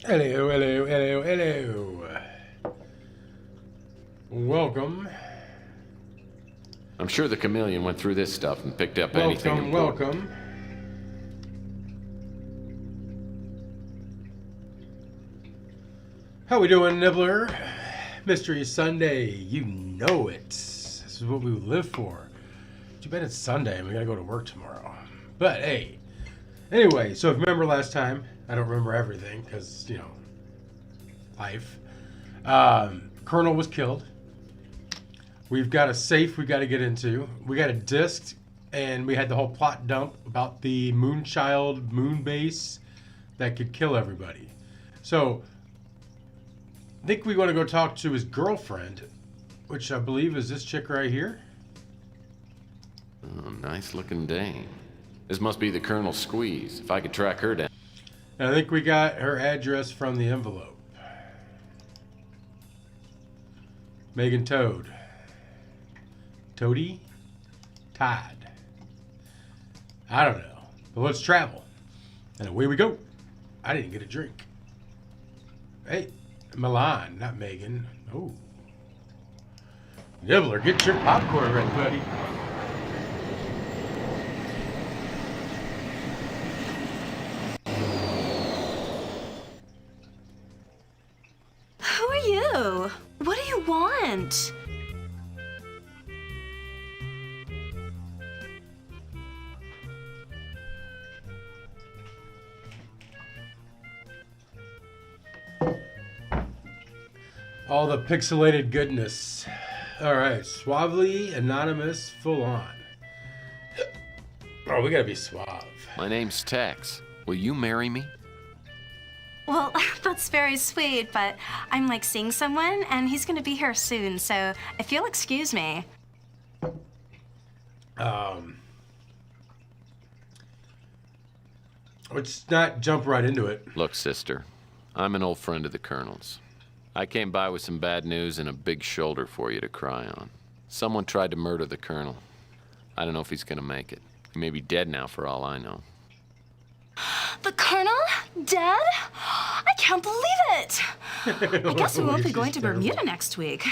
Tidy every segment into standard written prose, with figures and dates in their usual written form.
Hello, hello, hello, hello. Welcome. I'm sure the chameleon went through this stuff and picked up anything important. Welcome. How we doing, Nibbler? Mystery Sunday, you know it. This is what we live for. Too bad it's Sunday and we gotta go to work tomorrow. But hey, anyway, so if you remember last time, I don't remember everything because, you know, life. Colonel was killed. We've got a safe we got to get into. We got a disc, and we had the whole plot dump about the Moonchild moon base that could kill everybody. So, I think we want to go talk to his girlfriend, which I believe is this chick right here. Oh, nice looking dame. This must be the Colonel's squeeze. If I could track her down. And I think we got her address from the envelope. Megan Toad. Toady? Todd. I don't know. But let's travel. And away we go. I didn't get a drink. Hey, Milan, not Megan. Oh. Nibbler, get your popcorn ready, buddy. Who are you? What do you want? All the pixelated goodness. All right, suavely anonymous, full on. Oh, we gotta be suave. My name's Tex. Will you marry me? Well, that's very sweet, but I'm like seeing someone and he's gonna be here soon, so if you'll excuse me. Let's not jump right into it. Look, sister, I'm an old friend of the Colonel's. I came by with some bad news and a big shoulder for you to cry on. Someone tried to murder the Colonel. I don't know if he's gonna make it. He may be dead now for all I know. The Colonel? Dead? I can't believe it! I guess we won't be going to Bermuda next week.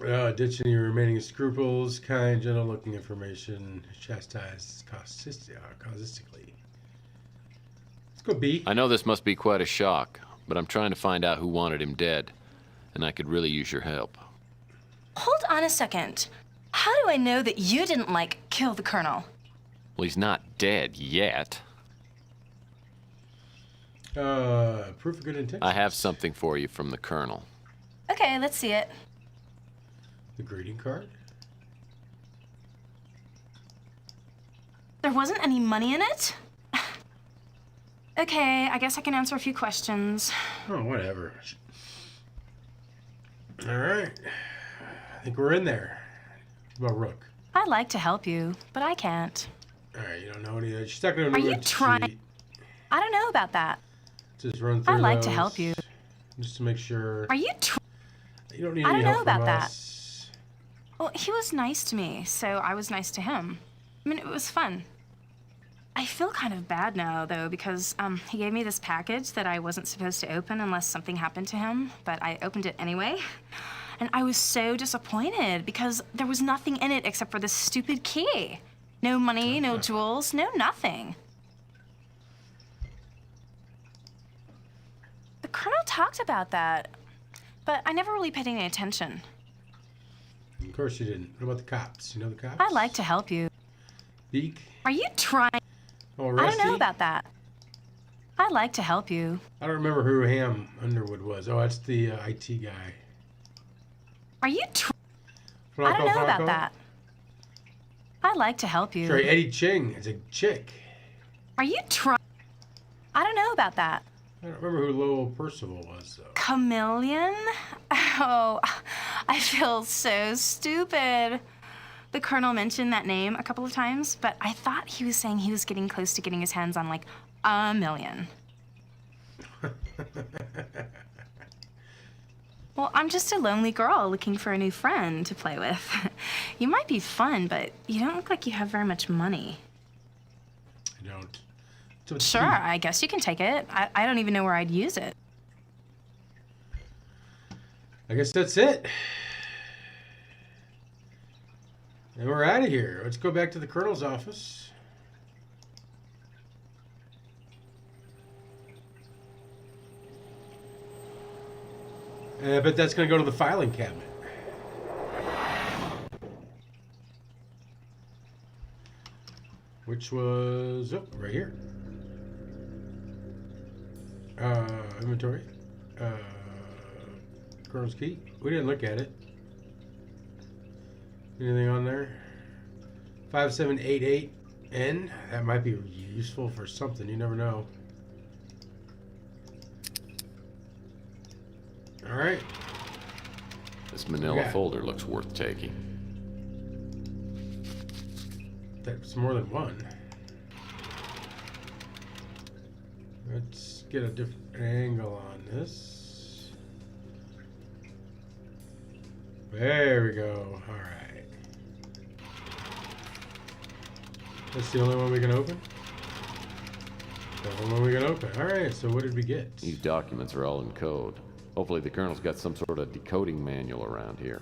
Ditching your remaining scruples, kind, gentle looking information, chastised causistically. Let's go B. I know this must be quite a shock, but I'm trying to find out who wanted him dead, and I could really use your help. Hold on a second. How do I know that you didn't, like, kill the Colonel? Well, he's not dead yet. Proof of good intentions. I have something for you from the Colonel. Okay, let's see it. The greeting card? There wasn't any money in it? Okay, I guess I can answer a few questions. Oh, whatever. All right. I think we're in there. What about Rook? I'd like to help you, but I can't. All right, you don't know any. She's not going to Are you trying? I don't know about that. Just run through I'd like to those, help you. just to make sure. Are you You don't need I any don't help know about from that. us. Well, he was nice to me, so I was nice to him. I mean, it was fun. I feel kind of bad now, though, because he gave me this package that I wasn't supposed to open unless something happened to him, but I opened it anyway. And I was so disappointed because there was nothing in it except for this stupid key. No money, no jewels, no nothing. The Colonel talked about that, but I never really paid any attention. Of course you didn't. What about the cops? You know the cops? I'd like to help you. Beak? Are you trying? Oh, I Rusty? don't know about that. I'd like to help you. I don't remember who Ham Underwood was. Oh, that's the IT guy. Are you I Franco, don't know Franco? about that. I'd like to help you. Sorry, Eddie Ching is a chick. Are you I don't know about that. I don't remember who Lowell Percival was, though. Chameleon? Oh, I feel so stupid. The Colonel mentioned that name a couple of times, but I thought he was saying he was getting close to getting his hands on like $1 million. Well, I'm just a lonely girl looking for a new friend to play with. You might be fun, but you don't look like you have very much money. I don't. So it's Sure, me. I guess you can take it. I don't even know where I'd use it. I guess that's it. And we're out of here. Let's go back to the Colonel's office. But that's going to go to the filing cabinet. Which was, oh, right here. Inventory. Colonel's key. We didn't look at it. Anything on there? 5788N. That might be useful for something. You never know. All right. This manila folder looks worth taking. That's more than one. Let's get a different angle on this. There we go. All right. That's the only one we can open? The only one we can open. All right, so what did we get? These documents are all in code. Hopefully the Colonel's got some sort of decoding manual around here.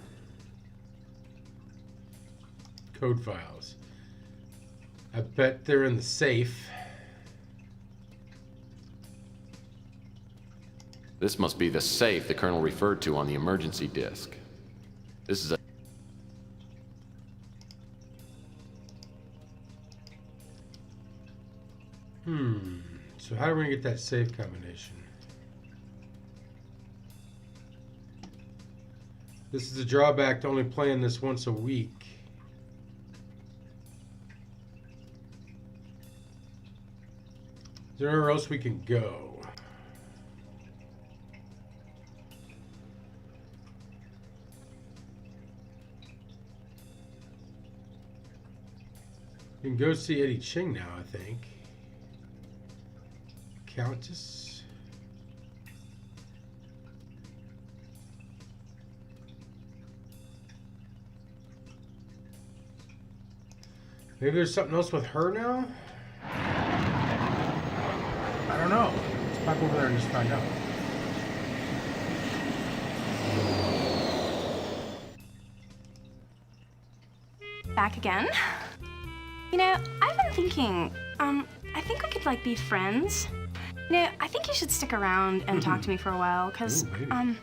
Code files. I bet they're in the safe. This must be the safe the Colonel referred to on the emergency disc. This is a... So how are we going to get that safe combination? This is a drawback to only playing this once a week. Is there anywhere else we can go? You can go see Eddie Ching now, I think. Countess. Maybe there's something else with her now? I don't know. Let's pop over there and just find out. Back again? You know, I've been thinking, I think we could, like, be friends. You know, I think you should stick around and talk to me for a while, because, I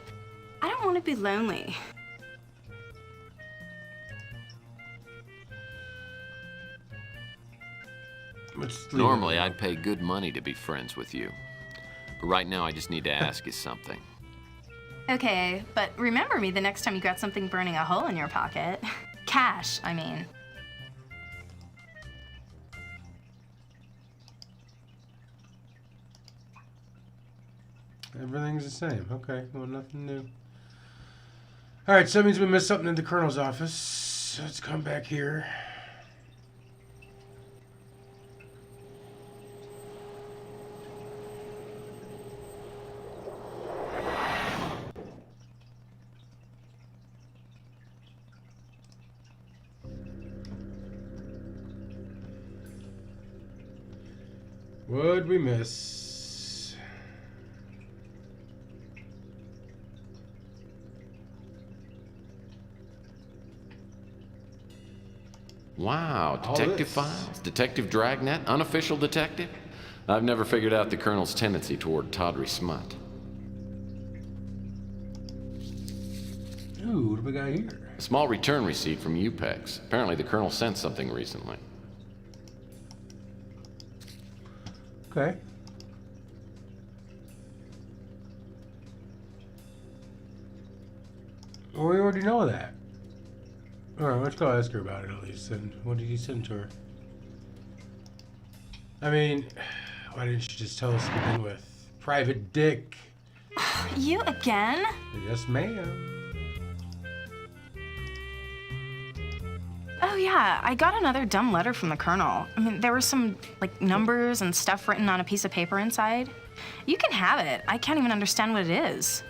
don't want to be lonely. Normally, I'd pay good money to be friends with you. But right now, I just need to ask you something. Okay, but remember me the next time you got something burning a hole in your pocket. Cash, I mean. Everything's the same. Okay, well, nothing new. All right, so that means we missed something in the Colonel's office. Let's come back here. What'd we miss? Wow, All detective this. files? Detective Dragnet? Unofficial detective? I've never figured out the Colonel's tendency toward tawdry smut. Ooh, what do we got here? A small return receipt from UPEX. Apparently the Colonel sent something recently. Okay. Well, we already know that. All right, let's go ask her about it at least. And what did he send to her? I mean, why didn't you just tell us to begin with? Private Dick. You again? Yes, ma'am. Oh yeah, I got another dumb letter from the Colonel. I mean, there were some, like, numbers and stuff written on a piece of paper inside. You can have it. I can't even understand what it is.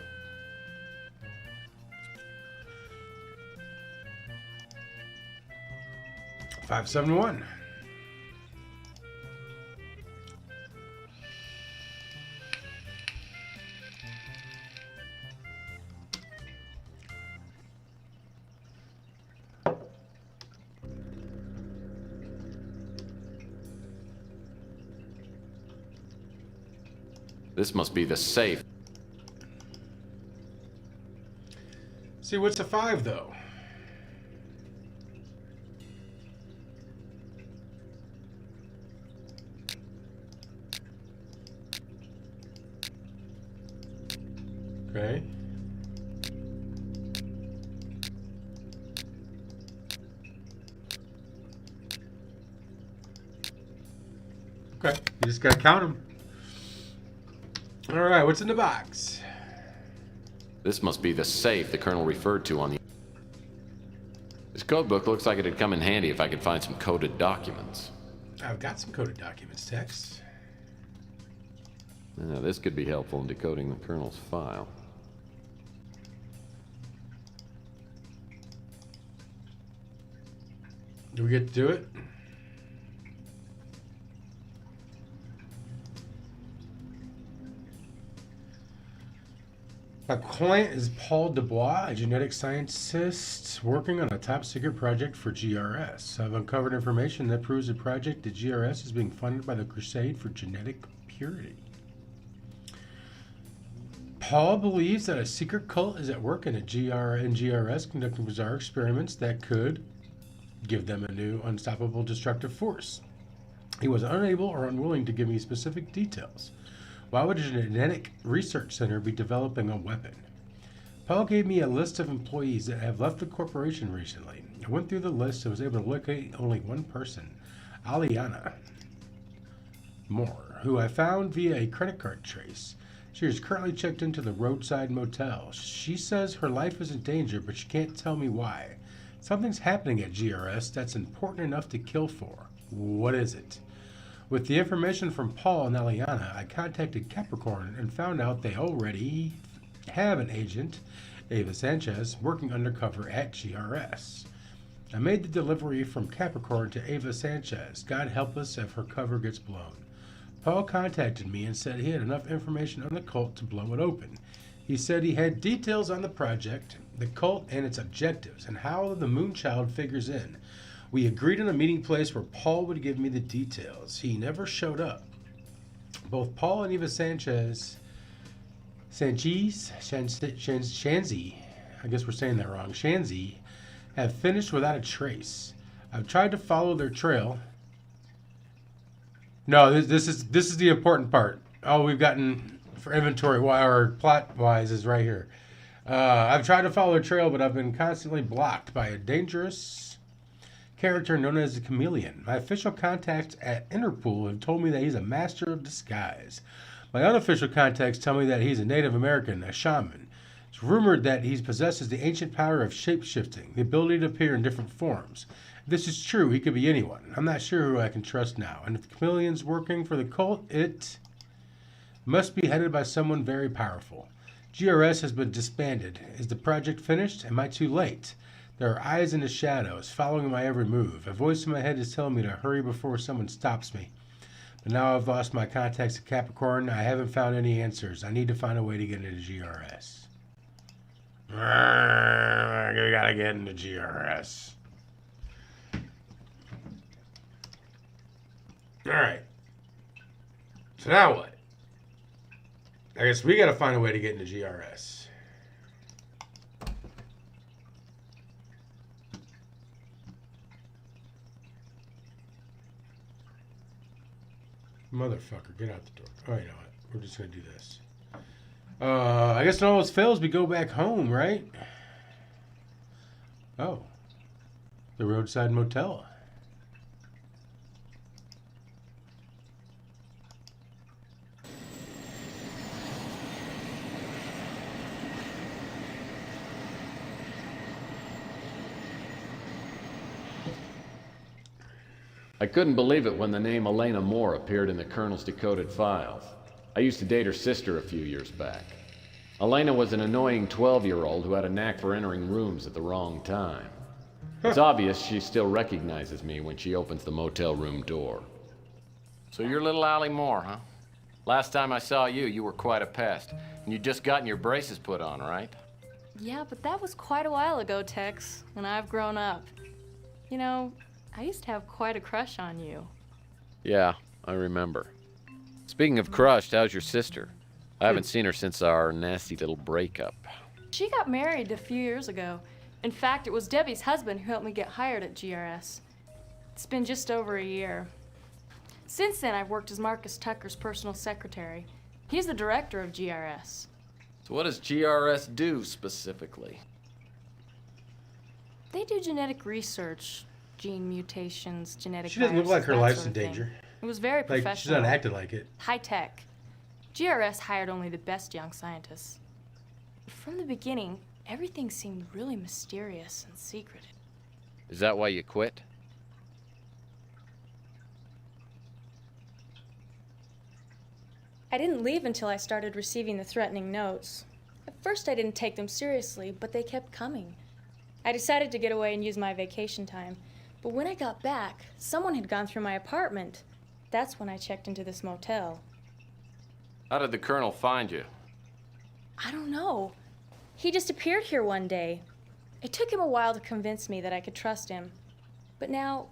This must be the safe. See, what's a 5, though? Okay. Okay, you just gotta count them. All right, what's in the box? This must be the safe the Colonel referred to on the... This code book looks like it'd come in handy if I could find some coded documents. I've got some coded documents, Tex. Now, this could be helpful in decoding the Colonel's file. Do we get to do it? My client is Paul Dubois, a genetic scientist working on a top secret project for GRS. I've uncovered information that proves the project at GRS is being funded by the Crusade for Genetic Purity. Paul believes that a secret cult is at work in GRS conducting bizarre experiments that could give them a new unstoppable destructive force. He was unable or unwilling to give me specific details. Why would a genetic research center be developing a weapon? Paul gave me a list of employees that have left the corporation recently. I went through the list and was able to locate only one person, Aliana Moore, who I found via a credit card trace. She is currently checked into the roadside motel. She says her life is in danger, but she can't tell me why. Something's happening at GRS that's important enough to kill for. What is it? With the information from Paul and Eliana, I contacted Capricorn and found out they already have an agent, Ava Sanchez, working undercover at GRS. I made the delivery from Capricorn to Ava Sanchez. God help us if her cover gets blown. Paul contacted me and said he had enough information on the cult to blow it open. He said he had details on the project, the cult, and its objectives, and how the Moonchild figures in. We agreed on a meeting place where Paul would give me the details. He never showed up. Both Paul and Eva Shanzi, I guess we're saying that wrong, Shanzi, have finished without a trace. I've tried to follow their trail. No, this is the important part. All we've gotten for inventory or plot wise is right here. I've tried to follow their trail, but I've been constantly blocked by a dangerous character known as the Chameleon. My official contacts at Interpol have told me that he's a master of disguise. My unofficial contacts tell me that he's a Native American, a shaman. It's rumored that he possesses the ancient power of shape-shifting, the ability to appear in different forms. If this is true, he could be anyone. I'm not sure who I can trust now. And if the Chameleon's working for the cult, it must be headed by someone very powerful. GRS has been disbanded. Is the project finished? Am I too late? There are eyes in the shadows, following my every move. A voice in my head is telling me to hurry before someone stops me. But now I've lost my contacts at Capricorn. I haven't found any answers. I need to find a way to get into GRS. We gotta get into GRS. Alright. So now what? I guess we gotta find a way to get into GRS. Motherfucker, get out the door. Oh, you know what? We're just gonna do this. I guess when all else fails, we go back home, right? Oh. The roadside motel. I couldn't believe it when the name Elena Moore appeared in the Colonel's decoded files. I used to date her sister a few years back. Elena was an annoying 12-year-old who had a knack for entering rooms at the wrong time. It's obvious she still recognizes me when she opens the motel room door. So you're little Allie Moore, huh? Last time I saw you, you were quite a pest. And you'd just gotten your braces put on, right? Yeah, but that was quite a while ago, Tex, when I've grown up. You know, I used to have quite a crush on you. Yeah, I remember. Speaking of crushed, how's your sister? I haven't seen her since our nasty little breakup. She got married a few years ago. In fact, it was Debbie's husband who helped me get hired at GRS. It's been just over a year. Since then, I've worked as Marcus Tucker's personal secretary. He's the director of GRS. So what does GRS do specifically? They do genetic research, gene mutations, genetic She doesn't look viruses, like her that life's sort in of thing. danger. It was very Like, she's professional. not acting like it. High tech. GRS hired only the best young scientists. From the beginning, everything seemed really mysterious and secretive. Is that why you quit? I didn't leave until I started receiving the threatening notes. At first, I didn't take them seriously, but they kept coming. I decided to get away and use my vacation time. But when I got back, someone had gone through my apartment. That's when I checked into this motel. How did the Colonel find you? I don't know. He just appeared here one day. It took him a while to convince me that I could trust him. But now,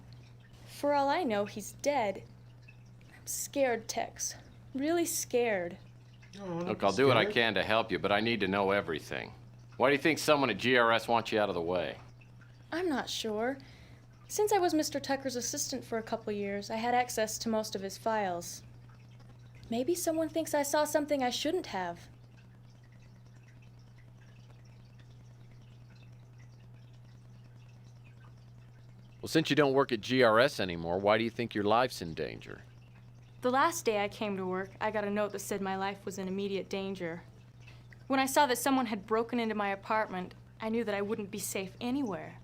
for all I know, he's dead. I'm scared, Tex. Really scared. Oh, Look, I'll do what I can to help you, but I need to know everything. Why do you think someone at GRS wants you out of the way? I'm not sure. Since I was Mr. Tucker's assistant for a couple years, I had access to most of his files. Maybe someone thinks I saw something I shouldn't have. Well, since you don't work at GRS anymore, why do you think your life's in danger? The last day I came to work, I got a note that said my life was in immediate danger. When I saw that someone had broken into my apartment, I knew that I wouldn't be safe anywhere.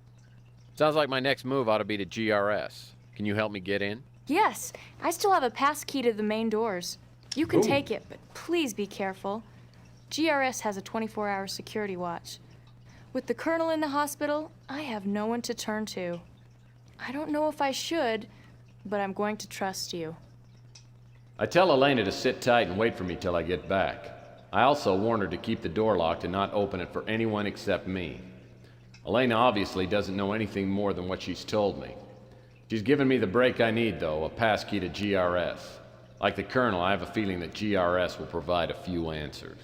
Sounds like my next move ought to be to GRS. Can you help me get in? Yes, I still have a pass key to the main doors. You can Ooh. take it, but please be careful. GRS has a 24-hour security watch. With the Colonel in the hospital, I have no one to turn to. I don't know if I should, but I'm going to trust you. I tell Elena to sit tight and wait for me till I get back. I also warn her to keep the door locked and not open it for anyone except me. Elena obviously doesn't know anything more than what she's told me. She's given me the break I need, though, a pass key to GRS. Like the Colonel, I have a feeling that GRS will provide a few answers.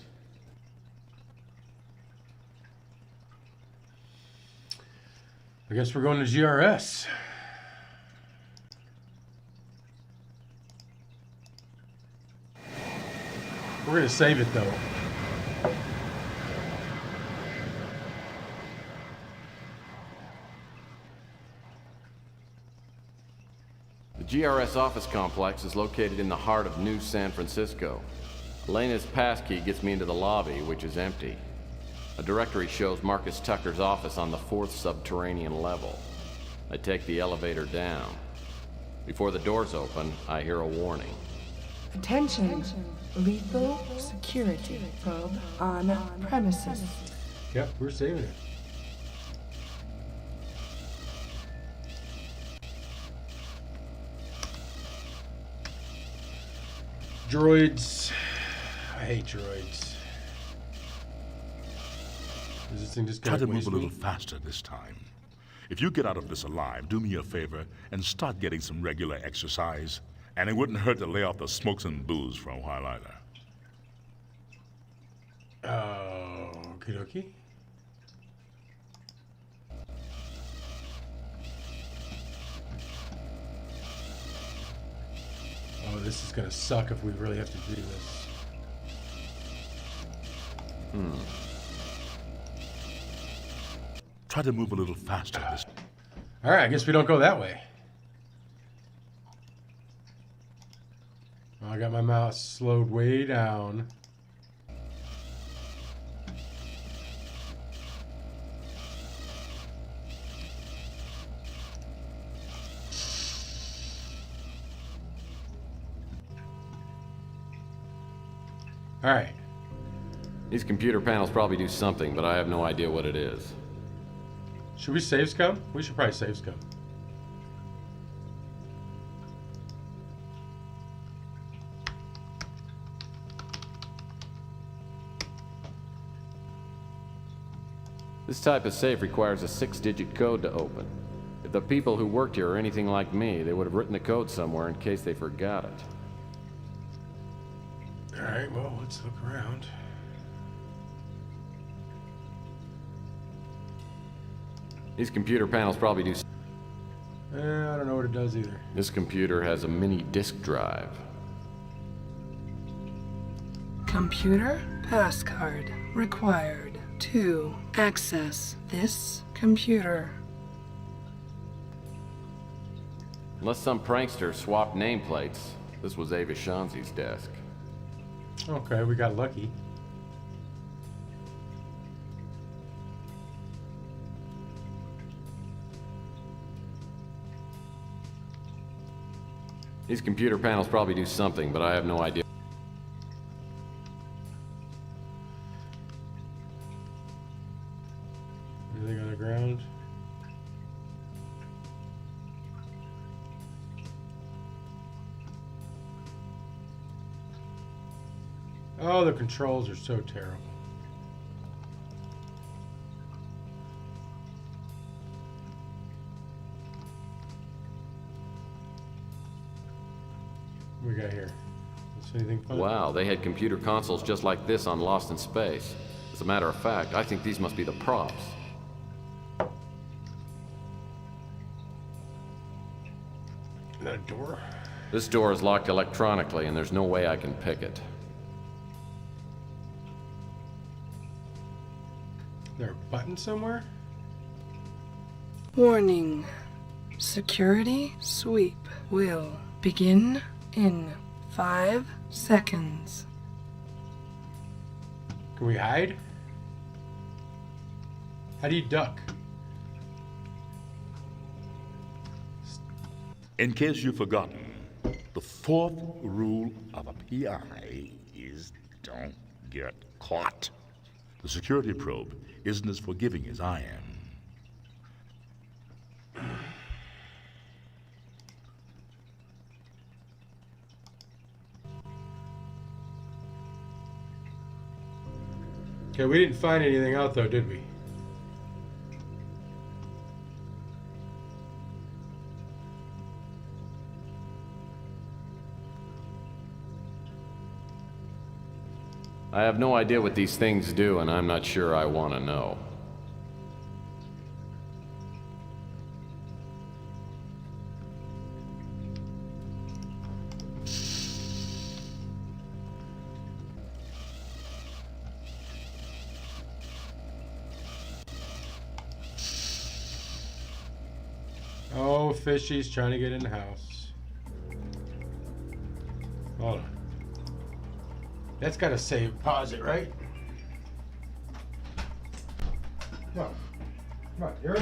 I guess we're going to GRS. We're going to save it, though. The GRS office complex is located in the heart of New San Francisco. Elena's passkey gets me into the lobby, which is empty. A directory shows Marcus Tucker's office on the 4th subterranean level. I take the elevator down. Before the doors open, I hear a warning. Attention. Lethal security probe on premises. Yep, we're saving it. Droids. I hate droids. Is this thing just Try gonna to move waste a little me? faster this time. If you get out of this alive, do me a favor and start getting some regular exercise. And it wouldn't hurt to lay off the smokes and booze for a while either. Okie dokie. Oh, this is gonna suck if we really have to do this. Try to move a little faster this time. Alright, I guess we don't go that way. Oh, I got my mouse slowed way down. Alright. These computer panels probably do something, but I have no idea what it is. Should we save scum? We should probably save scum. This type of safe requires a 6-digit code to open. If the people who worked here are anything like me, they would have written the code somewhere in case they forgot it. Alright. Alright, well, let's look around. These computer panels probably do. I don't know what it does either. This computer has a mini disk drive. Computer passcode required to access this computer. Unless some prankster swapped nameplates, this was Ava Shanzi's desk. Okay, we got lucky. These computer panels probably do something, but I have no idea. Anything on the ground? Oh, the controls are so terrible. What we got here? Is anything fun? Wow, they had computer consoles just like this on Lost in Space. As a matter of fact, I think these must be the props. That a door? This door is locked electronically, and there's no way I can pick it. There a button somewhere? Warning. Security sweep will begin in 5 seconds. Can we hide? How do you duck? In case you've forgotten, the fourth rule of a PI is don't get caught. The security probe isn't as forgiving as I am. Okay, we didn't find anything out though, did we? I have no idea what these things do, and I'm not sure I want to know. Oh, Fishy's trying to get in the house. Hold on. That's got to say pause it, right? Come on. Come on. You're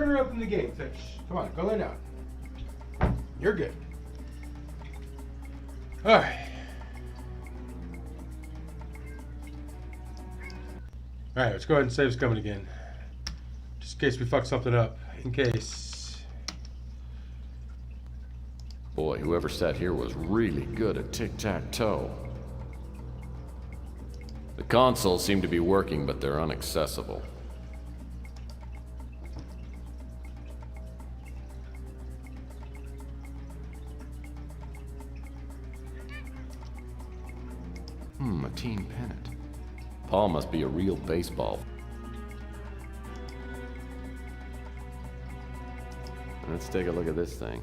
interrupting the game, Fish. Come on, go lay down. You're good. All right. All right, let's go ahead and save us coming again. Just in case we fuck something up. In case. Boy, whoever sat here was really good at tic-tac-toe. The consoles seem to be working, but they're inaccessible. A team pennant. Paul must be a real baseball. Let's take a look at this thing.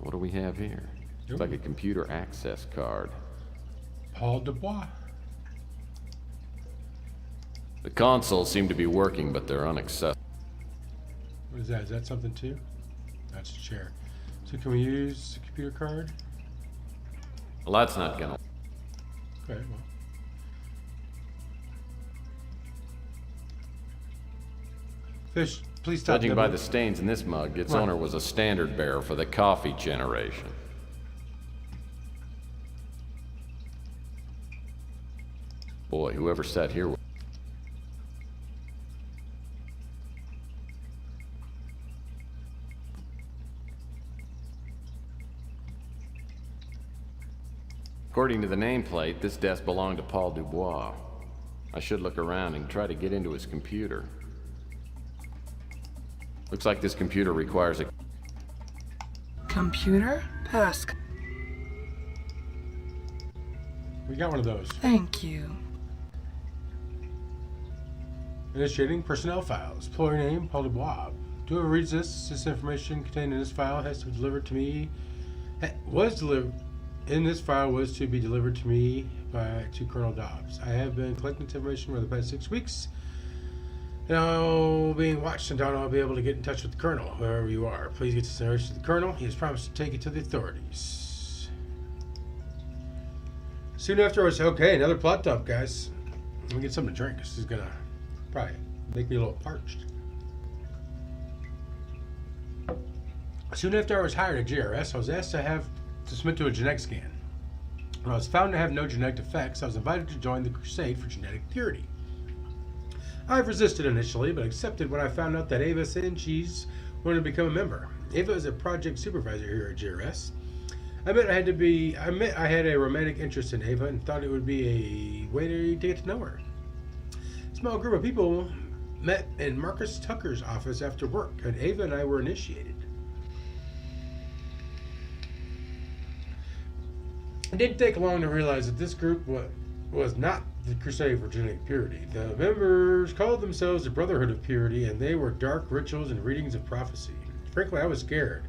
What do we have here? It's like a computer access card. Paul Dubois. The consoles seem to be working, but they're inaccessible. What is that? Is that something too? That's a chair. So can we use the computer card? Well, that's not gonna. Okay, well. Fish, please stop. Judging by the stains in this mug, its owner was a standard bearer for the coffee generation. Boy, whoever sat here. According to the nameplate, this desk belonged to Paul Dubois. I should look around and try to get into his computer. Looks like this computer requires a... Computer passcode. We got one of those. Thank you. Initiating personnel files. Employer name, Paul Dubois. Whoever reads this information contained in this file has to be delivered to me. In this file was to be delivered to me to Colonel Dobbs. I have been collecting this information for the past 6 weeks. Now being watched, and I'll be able to get in touch with the Colonel, wherever you are. Please get this information to the Colonel. He has promised to take it to the authorities. Soon after I was okay, another plot dump, guys. Let me get something to drink. This is gonna probably make me a little parched. Soon after I was hired at GRS, I was asked to submit to a genetic scan. When I was found to have no genetic defects, I was invited to join the crusade for genetic purity. I've resisted initially, but accepted when I found out that Ava Sanchez wanted to become a member. Ava is a project supervisor here at GRS. I admit I had a romantic interest in Ava and thought it would be a way to get to know her. A small group of people met in Marcus Tucker's office after work, and Ava and I were initiated. It didn't take long to realize that this group was not the Crusade for Genetic Purity. The members called themselves the Brotherhood of Purity, and they were dark rituals and readings of prophecy. Frankly, I was scared,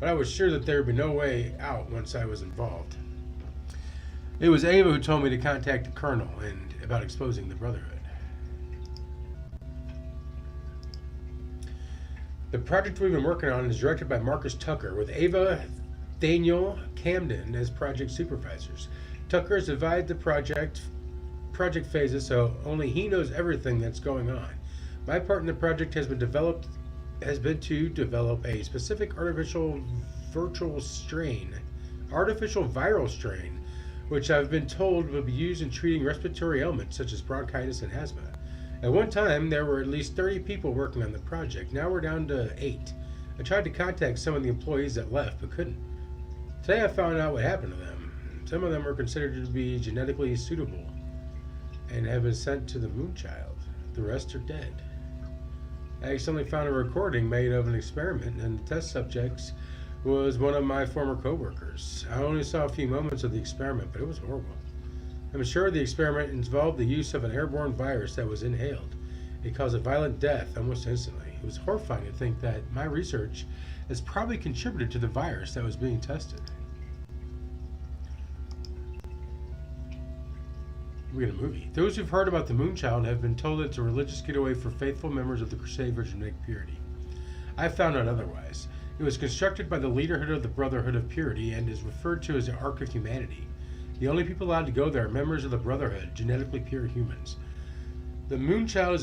but I was sure that there would be no way out once I was involved. It was Ava who told me to contact the Colonel and about exposing the Brotherhood. The project we've been working on is directed by Marcus Tucker, with Ava Daniel Camden as project supervisors. Tucker has divided the project phases, so only he knows everything that's going on. My part in the project has been to develop a specific artificial viral strain, which I've been told will be used in treating respiratory ailments such as bronchitis and asthma. At one time, there were at least 30 people working on the project. Now we're down to 8. I tried to contact some of the employees that left, but couldn't. Today I found out what happened to them. Some of them were considered to be genetically suitable and have been sent to the Moonchild. The rest are dead. I accidentally found a recording made of an experiment, and the test subjects was one of my former co-workers. I only saw a few moments of the experiment, but it was horrible. I'm sure the experiment involved the use of an airborne virus that was inhaled. It caused a violent death almost instantly. It was horrifying to think that my research has probably contributed to the virus that was being tested. We got a movie. Those who've heard about the Moonchild have been told it's a religious getaway for faithful members of the Crusade for Genetic Purity. I found out otherwise. It was constructed by the leaderhood of the Brotherhood of Purity and is referred to as the Ark of Humanity. The only people allowed to go there are members of the Brotherhood, genetically pure humans. The Moonchild is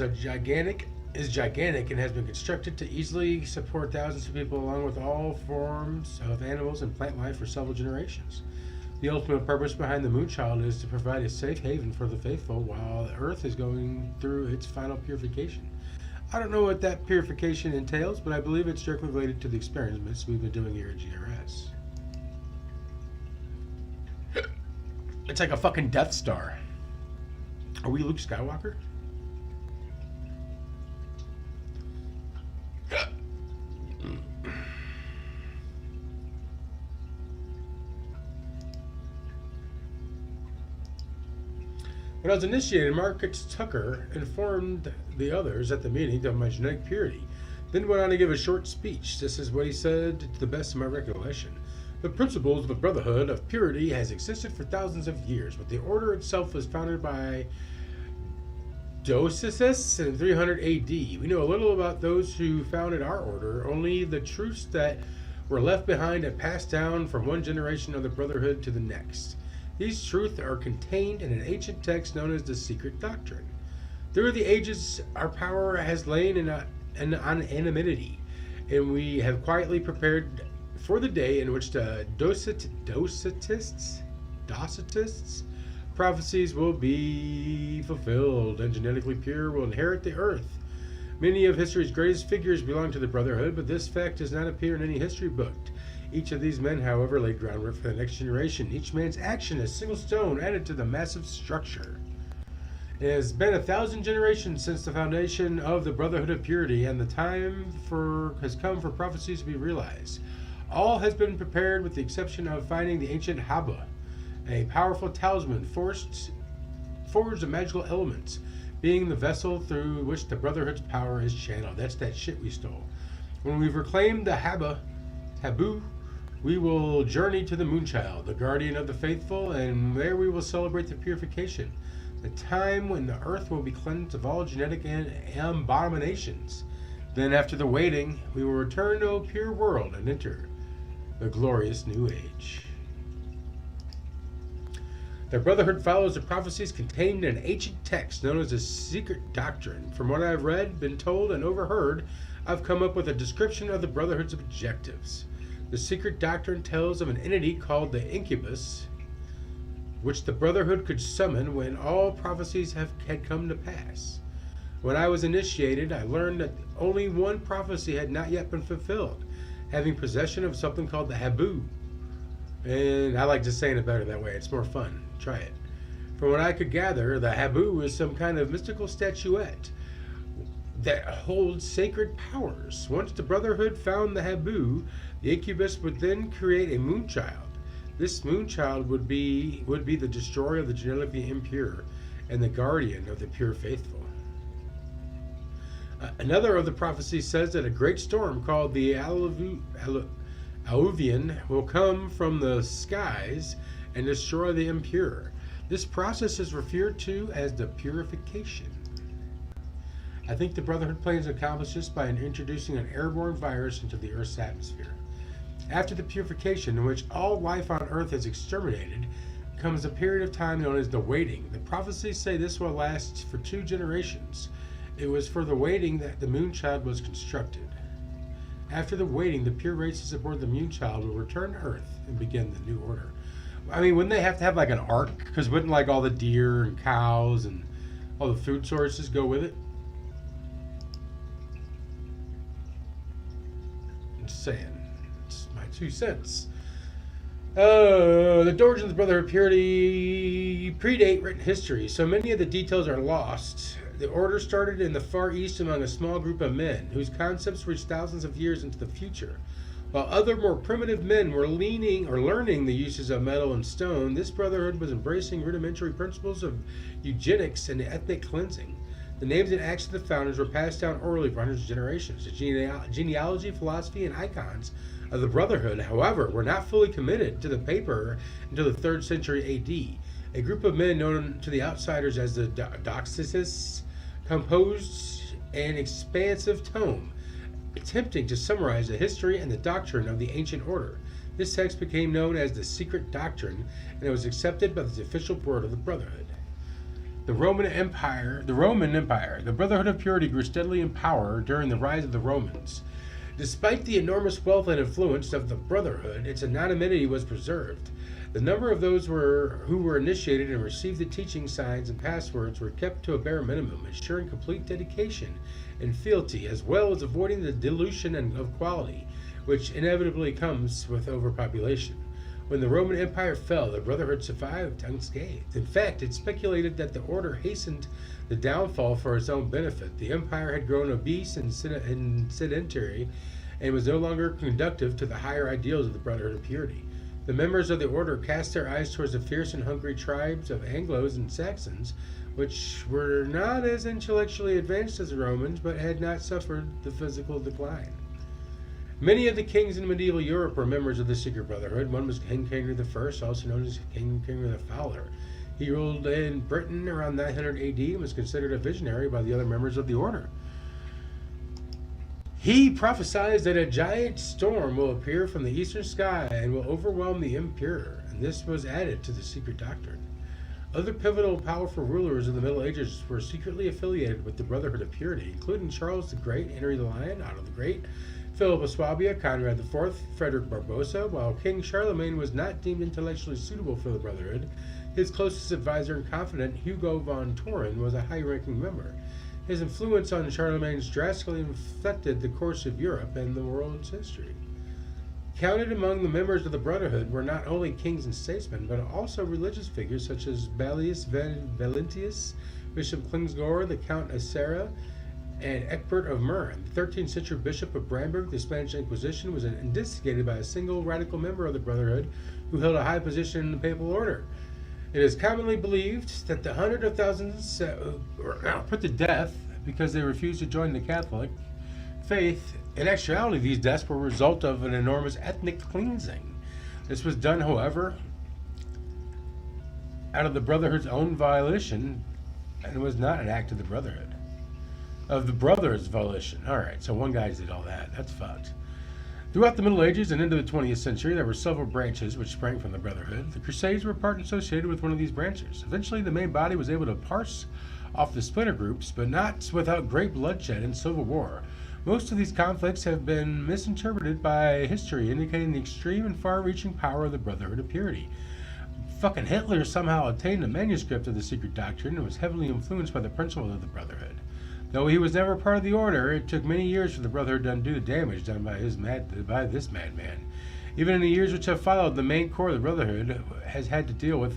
gigantic and has been constructed to easily support thousands of people along with all forms of animals and plant life for several generations. The ultimate purpose behind the Moonchild is to provide a safe haven for the faithful while the Earth is going through its final purification. I don't know what that purification entails, but I believe it's directly related to the experiments we've been doing here at GRS. It's like a fucking Death Star. Are we Luke Skywalker? When I was initiated, Marcus Tucker informed the others at the meeting of my genetic purity, then went on to give a short speech. This is what he said to the best of my recollection. The principles of the Brotherhood of Purity has existed for thousands of years, but the order itself was founded by Dosisus in 300 AD. We know a little about those who founded our order, only the truths that were left behind and passed down from one generation of the Brotherhood to the next. These truths are contained in an ancient text known as the Secret Doctrine. Through the ages, our power has lain in anonymity, and we have quietly prepared for the day in which the Docetists' prophecies will be fulfilled, and genetically pure will inherit the earth. Many of history's greatest figures belong to the Brotherhood, but this fact does not appear in any history book. Each of these men, however, laid groundwork for the next generation. Each man's action is a single stone added to the massive structure. It has been 1,000 generations since the foundation of the Brotherhood of Purity, and the time has come for prophecies to be realized. All has been prepared with the exception of finding the ancient Haba. A powerful talisman forged the magical elements, being the vessel through which the Brotherhood's power is channeled. That's that shit we stole. When we've reclaimed the Habu, we will journey to the Moonchild, the guardian of the faithful, and there we will celebrate the purification, the time when the earth will be cleansed of all genetic abominations. Then after the waiting, we will return to a pure world and enter the glorious new age. The Brotherhood follows the prophecies contained in an ancient text known as the Secret Doctrine. From what I've read, been told, and overheard, I've come up with a description of the Brotherhood's objectives. The Secret Doctrine tells of an entity called the Incubus, which the Brotherhood could summon when all prophecies had come to pass. When I was initiated, I learned that only one prophecy had not yet been fulfilled, having possession of something called the Habu. And I like just saying it better that way. It's more fun. Try it. From what I could gather, the Habu is some kind of mystical statuette that holds sacred powers. Once the Brotherhood found the Habu, the Incubus would then create a Moonchild. This Moonchild would be the destroyer of the genetically impure and the guardian of the pure faithful. Another of the prophecies says that a great storm called the Aluvian will come from the skies and destroy the impure. This process is referred to as the purification. I think the Brotherhood plans to accomplish this by introducing an airborne virus into the Earth's atmosphere. After the purification, in which all life on Earth is exterminated, comes a period of time known as the waiting. The prophecies say this will last for 2 generations. It was for the waiting that the Moonchild was constructed. After the waiting, the pure races aboard the Moonchild will return to Earth and begin the new order. I mean, wouldn't they have to have like an ark? Because wouldn't like all the deer and cows and all the food sources go with it? I'm just saying. It's my 2 cents. The origins of the Brotherhood of Purity predate written history, so many of the details are lost. The order started in the Far East among a small group of men, whose concepts reached thousands of years into the future. While other more primitive men were learning the uses of metal and stone, this Brotherhood was embracing rudimentary principles of eugenics and ethnic cleansing. The names and acts of the founders were passed down orally for hundreds of generations. The genealogy, philosophy, and icons of the Brotherhood, however, were not fully committed to the paper until the 3rd century AD. A group of men known to the outsiders as the Doxists composed an expansive tome attempting to summarize the history and the doctrine of the ancient order. This text became known as the Secret Doctrine, and it was accepted by the official board of the Brotherhood. The Roman Empire. The Brotherhood of Purity grew steadily in power during the rise of the Romans. Despite the enormous wealth and influence of the Brotherhood, its anonymity was preserved. The number of those who were initiated and received the teaching signs and passwords were kept to a bare minimum, ensuring complete dedication and fealty, as well as avoiding the dilution of quality, which inevitably comes with overpopulation. When the Roman Empire fell, the Brotherhood survived unscathed. In fact, it's speculated that the order hastened the downfall for its own benefit. The empire had grown obese and sedentary and was no longer conducive to the higher ideals of the Brotherhood of Purity. The members of the order cast their eyes towards the fierce and hungry tribes of Anglos and Saxons, which were not as intellectually advanced as the Romans, but had not suffered the physical decline. Many of the kings in medieval Europe were members of the Secret Brotherhood. One was King Henry I, also known as King Henry the Fowler. He ruled in Britain around 900 AD and was considered a visionary by the other members of the order. He prophesied that a giant storm will appear from the eastern sky and will overwhelm the impure, and this was added to the Secret Doctrine. Other pivotal, powerful rulers of the Middle Ages were secretly affiliated with the Brotherhood of Purity, including Charles the Great, Henry the Lion, Otto the Great, Philip of Swabia, Conrad IV, Frederick Barbarossa. While King Charlemagne was not deemed intellectually suitable for the Brotherhood, his closest advisor and confidant, Hugo von Toren, was a high-ranking member. His influence on Charlemagne drastically affected the course of Europe and the world's history. Counted among the members of the Brotherhood were not only kings and statesmen, but also religious figures such as Balius Valentius, Bishop Klingsgård, the Count of Serra, and Egbert of Mern, the 13th century bishop of Bramberg. The Spanish Inquisition was instigated by a single radical member of the Brotherhood who held a high position in the papal order. It is commonly believed that the hundreds of thousands were put to death because they refused to join the Catholic faith. In actuality, these deaths were a result of an enormous ethnic cleansing. This was done, however, out of the Brotherhood's own volition, and it was not an act of the Brotherhood. Of the Brothers' volition. Alright, so one guy did all that. That's fucked. Throughout the Middle Ages and into the 20th century, there were several branches which sprang from the Brotherhood. The Crusades were part associated with one of these branches. Eventually, the main body was able to parse off the splinter groups, but not without great bloodshed and civil war. Most of these conflicts have been misinterpreted by history, indicating the extreme and far-reaching power of the Brotherhood of Purity. Fucking Hitler somehow obtained a manuscript of the secret doctrine and was heavily influenced by the principles of the Brotherhood. Though he was never part of the order, it took many years for the Brotherhood to undo the damage done by this madman. Even in the years which have followed, the main core of the Brotherhood has had to deal with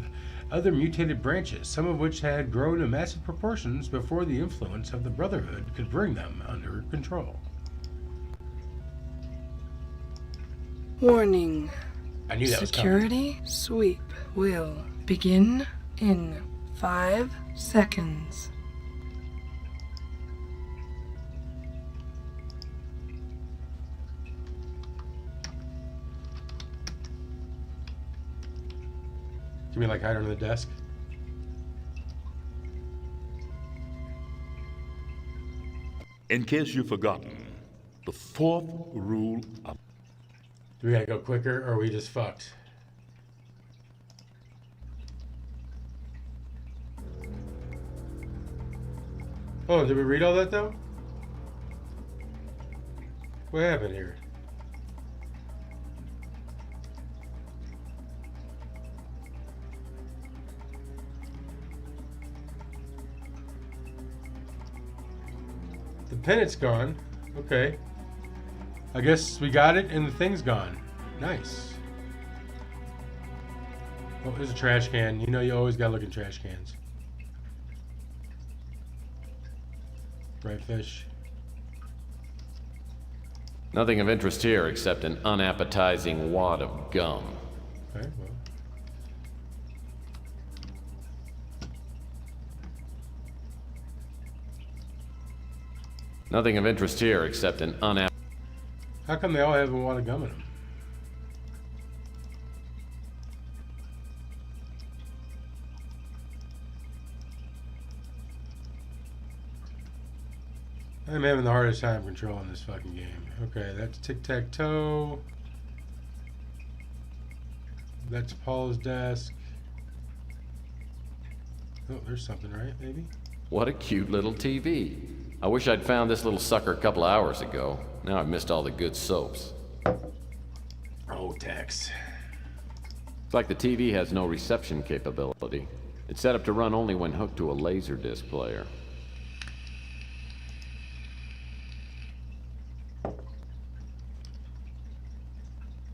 other mutated branches, some of which had grown in massive proportions before the influence of the Brotherhood could bring them under control. Warning. I knew that was coming. Security sweep will begin in 5 seconds. Give me like hide under the desk. In case you've forgotten, the fourth rule of... Do we gotta go quicker or are we just fucked? Oh, did we read all that though? What happened here? The pennant's gone. Okay. I guess we got it and the thing's gone. Nice. Oh, there's a trash can. You know you always gotta look in trash cans. Right, fish? Nothing of interest here except an unappetizing wad of gum. Okay, well. Nothing of interest here except an How come they all have a wad of gum in them? I'm having the hardest time controlling this fucking game. Okay, that's tic-tac-toe. That's Paul's desk. Oh, there's something, right? Maybe? What a cute little TV. I wish I'd found this little sucker a couple of hours ago. Now I've missed all the good soaps. Oh, Tex. It's like the TV has no reception capability. It's set up to run only when hooked to a laserdisc player.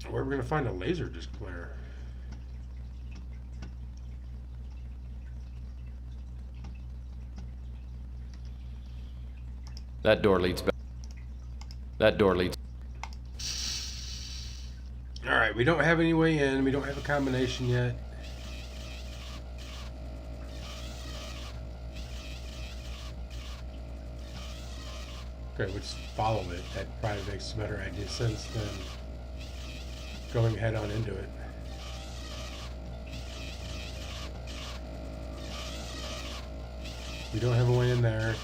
Where are we gonna find a laserdisc player? That door leads back. That door leads. Alright, we don't have any way in. We don't have a combination yet. Okay, we'll just follow it. That probably makes a better idea sense than going head on into it. We don't have a way in there.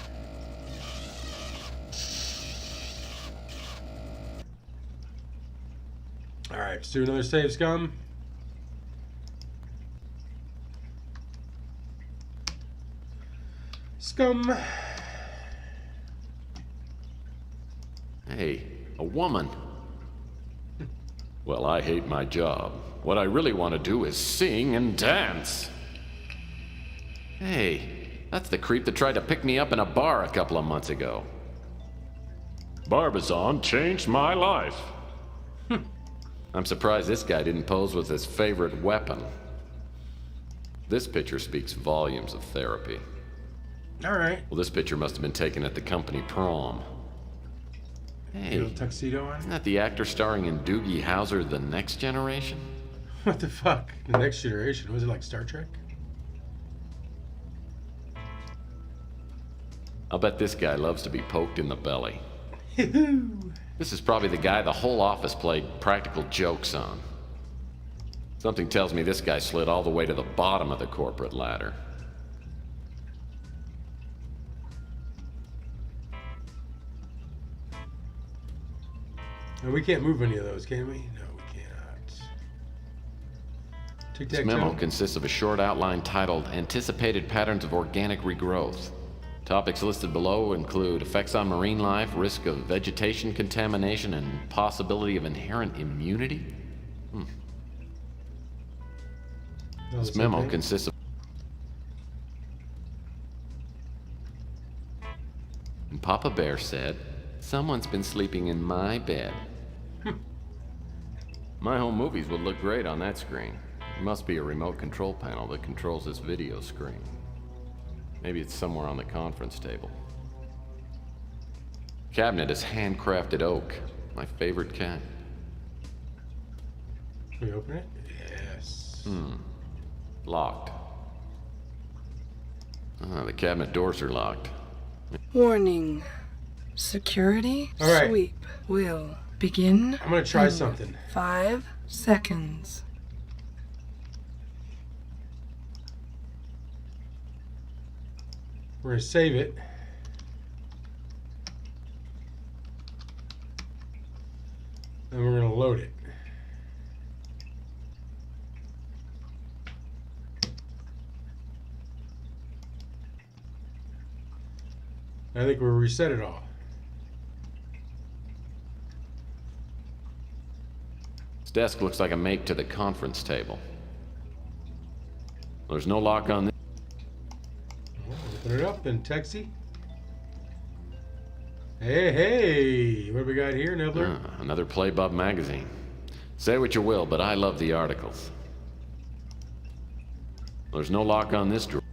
Alright, let's do another save, scum. Scum. Hey, a woman. Well, I hate my job. What I really want to do is sing and dance. Hey, that's the creep that tried to pick me up in a bar a couple of months ago. Barbizon changed my life. I'm surprised this guy didn't pose with his favorite weapon. This picture speaks volumes of therapy. All right. Well, this picture must have been taken at the company prom. Hey, Little tuxedo on. isn't that the actor starring in Doogie Howser, The Next Generation? What the fuck? The Next Generation? Was it like Star Trek? I'll bet this guy loves to be poked in the belly. Hoo-hoo. This is probably the guy the whole office played practical jokes on. Something tells me this guy slid all the way to the bottom of the corporate ladder. And we can't move any of those, can we? No, we cannot. This memo consists of a short outline titled Anticipated Patterns of Organic Regrowth. Topics listed below include effects on marine life, risk of vegetation contamination, and possibility of inherent immunity. This memo consists of... And Papa Bear said, "Someone's been sleeping in my bed." My home movies would look great on that screen. There must be a remote control panel that controls this video screen. Maybe it's somewhere on the conference table. Cabinet is handcrafted oak. My favorite kind. Can we open it? Yes. Locked. The cabinet doors are locked. Warning. Security All right. sweep will begin. I'm gonna try in something. 5 seconds. We're gonna save it. And we're gonna load it. I think we'll reset it all. This desk looks like a mate to the conference table. There's no lock on this. Open it up then, Texie. Hey, hey! What do we got here, Nibbler? Another Playbub magazine. Say what you will, but I love the articles. There's no lock on this drawer.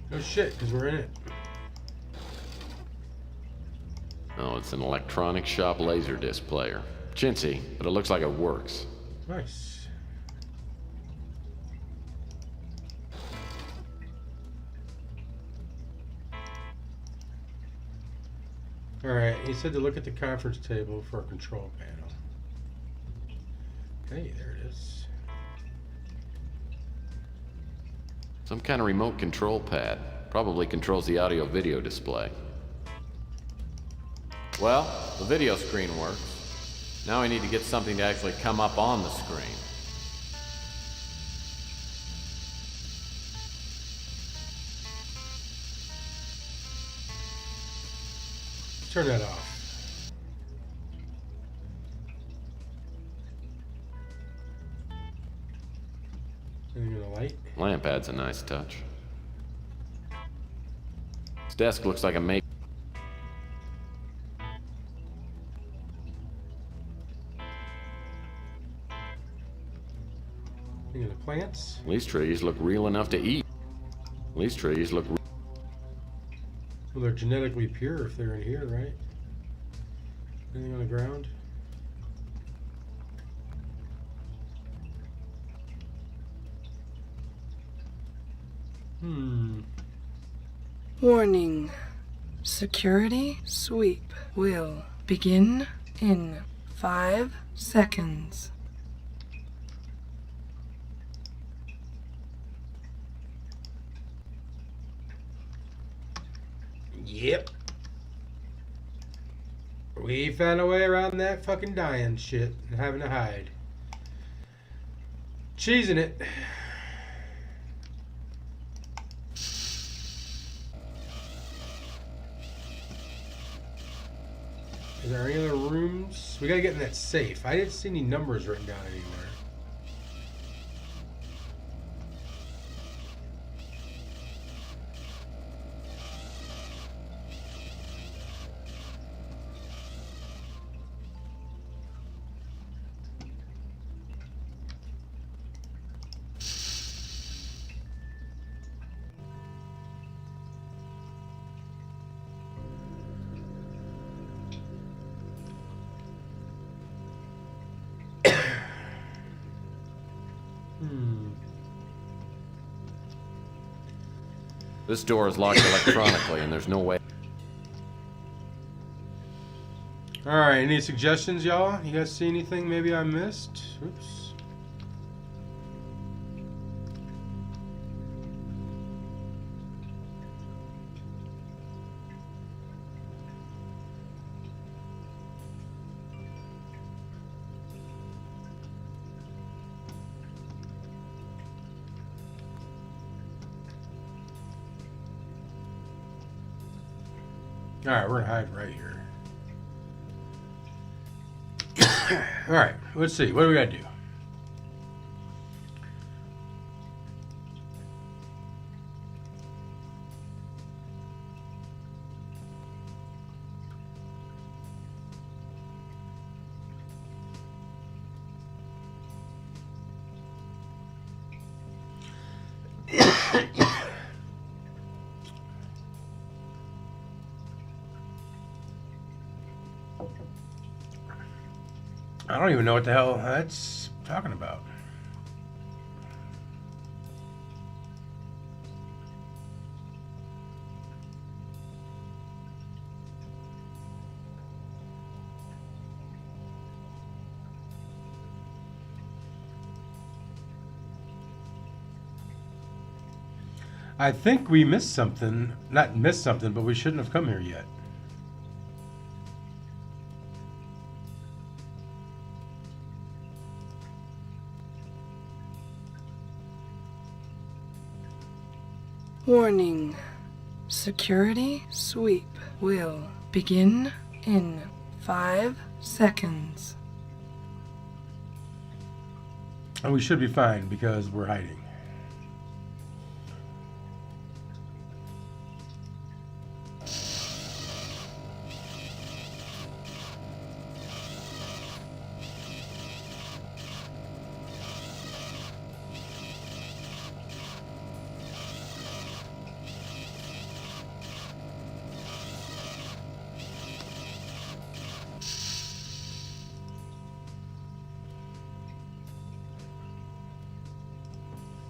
No shit, because we're in it. Oh, it's an electronic shop laserdisc player. Chintzy, but it looks like it works. Nice. Alright, he said to look at the conference table for a control panel. Hey, there it is. Some kind of remote control pad. Probably controls the audio-video display. Well, the video screen works. Now I need to get something to actually come up on the screen. Turn that off. Anything in the light? Lamp adds a nice touch. This desk looks like a make. Anything in the plants? These trees look real enough to eat. These trees look. Well, they're genetically pure if they're in here, right? Anything on the ground? Warning. Security sweep will begin in 5 seconds. Yep. We found a way around that fucking dying shit and having to hide. Cheesing it. Is there any other rooms? We gotta get in that safe. I didn't see any numbers written down anywhere. This door is locked electronically, and there's no way. All right, any suggestions, y'all? You guys see anything maybe I missed? Oops. All right, we're gonna hide right here. All right, let's see. What do we gotta do? I don't even know what the hell that's talking about. I think we missed something. Not missed something, but we shouldn't have come here yet. Warning. Security sweep will begin in 5 seconds. And we should be fine because we're hiding.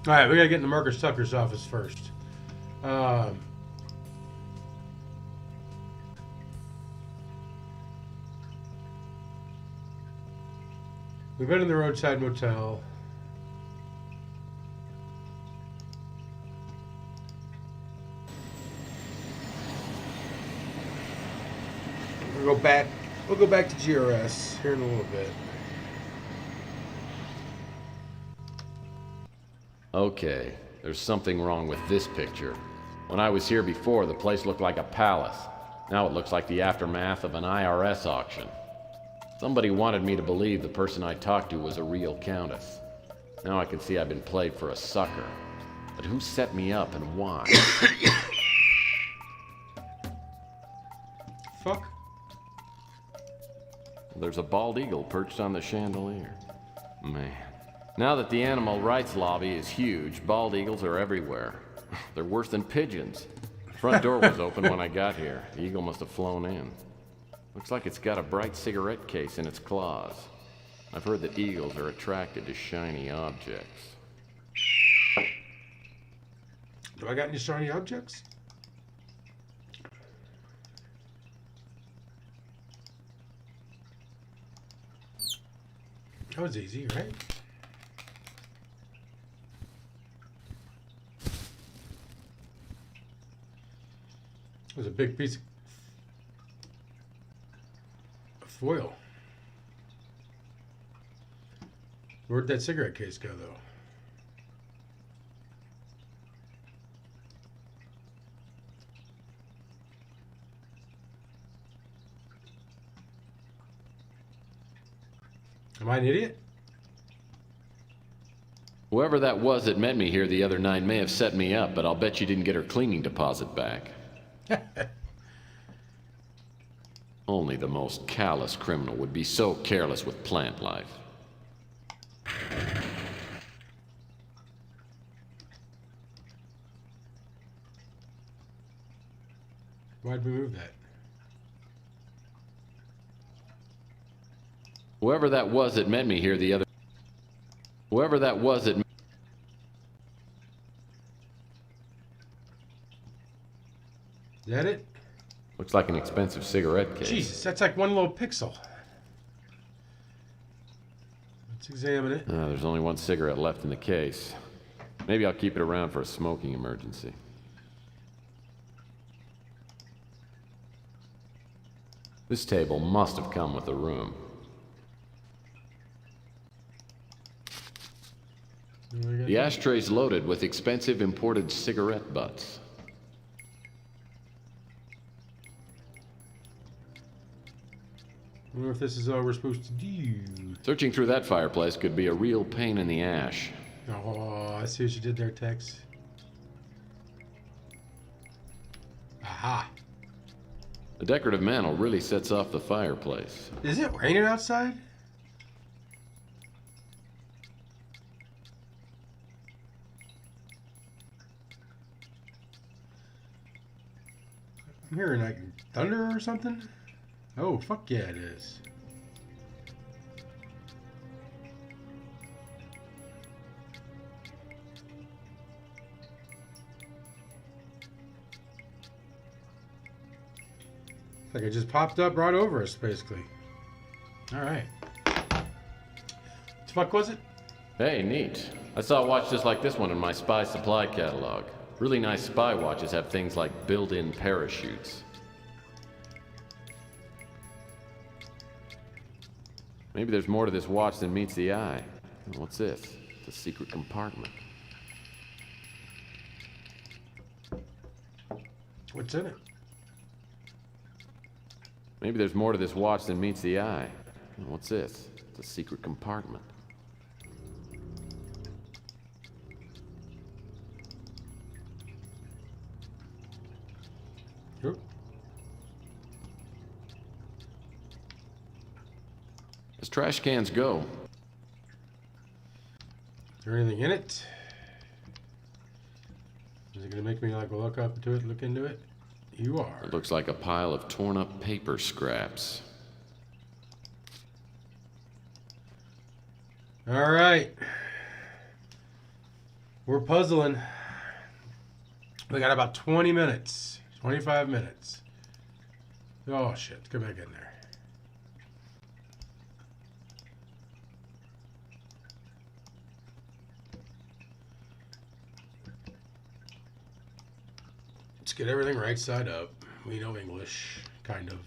All right, we gotta get into Marcus Tucker's office first. We've been in the roadside motel. We'll go back. We'll go back to GRS here in a little bit. Okay, there's something wrong with this picture. When I was here before, the place looked like a palace. Now it looks like the aftermath of an IRS auction. Somebody wanted me to believe the person I talked to was a real countess. Now I can see I've been played for a sucker. But who set me up and why? Fuck. There's a bald eagle perched on the chandelier. Man. Now that the animal rights lobby is huge, bald eagles are everywhere. They're worse than pigeons. Front door was open when I got here. The eagle must have flown in. Looks like it's got a bright cigarette case in its claws. I've heard that eagles are attracted to shiny objects. Do I got any shiny objects? That was easy, right? It was a big piece of foil. Where'd that cigarette case go, though? Am I an idiot? Whoever that was that met me here the other night may have set me up, but I'll bet you didn't get her cleaning deposit back. Only the most callous criminal would be so careless with plant life. Why'd we move that? Whoever that was that met me here the other... Whoever that was that... Is that it? Looks like an expensive cigarette case. Jesus, that's like one little pixel. Let's examine it. There's only one cigarette left in the case. Maybe I'll keep it around for a smoking emergency. This table must have come with the room. The ashtray's loaded with expensive imported cigarette butts. I wonder if this is all we're supposed to do. Searching through that fireplace could be a real pain in the ash. Oh, I see what you did there, Tex. Aha. The decorative mantle really sets off the fireplace. Is it raining outside? I'm hearing like thunder or something. Oh, fuck yeah, it is. It's like it just popped up right over us, basically. Alright. What the fuck was it? Hey, neat. I saw a watch just like this one in my spy supply catalog. Really nice spy watches have things like built-in parachutes. Maybe there's more to this watch than meets the eye. What's this? It's a secret compartment. What's in it? Maybe there's more to this watch than meets the eye. What's this? It's a secret compartment. Oop. As trash cans go, Is there anything in it? Is it gonna make me like look up to it, look into it? You are. it looks like a pile of torn up paper scraps. All right. We're puzzling. We got about 20 minutes, 25 minutes. Oh shit, let's go back in there. Let's get everything right side up. We know English, kind of.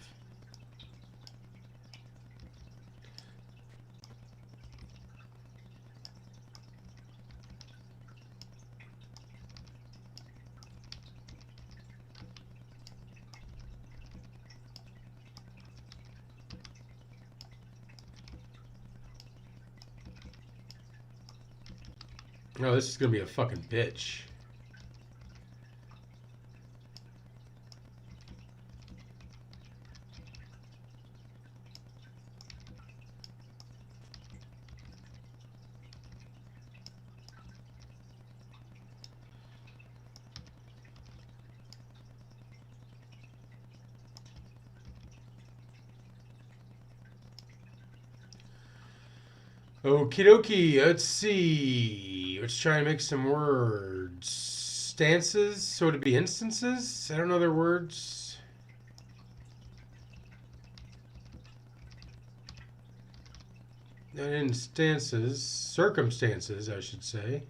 Oh, this is gonna be a fucking bitch. Okie dokie, let's see. Let's try and make some words. Stances, so it'd be instances? I don't know their words. Not instances, circumstances, I should say.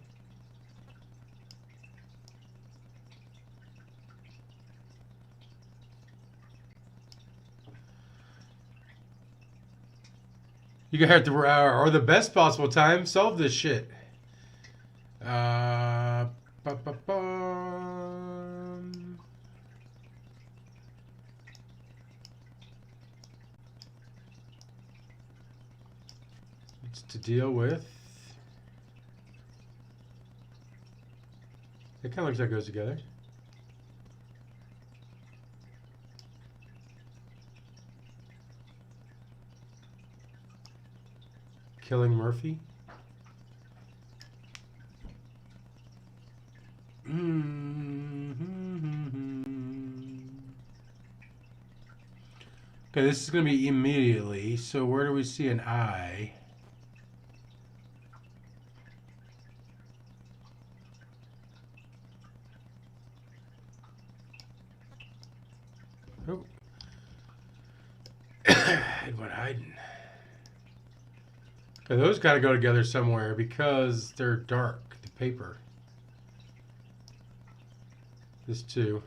You got to, or the best possible time, solve this shit. Ba-ba-bum. It's to deal with. It kind of looks like it goes together. Killing Murphy. Okay, this is going to be immediately. So where do we see an I? Oh. It went hiding. Okay, those got to go together somewhere because they're dark, the paper. This too.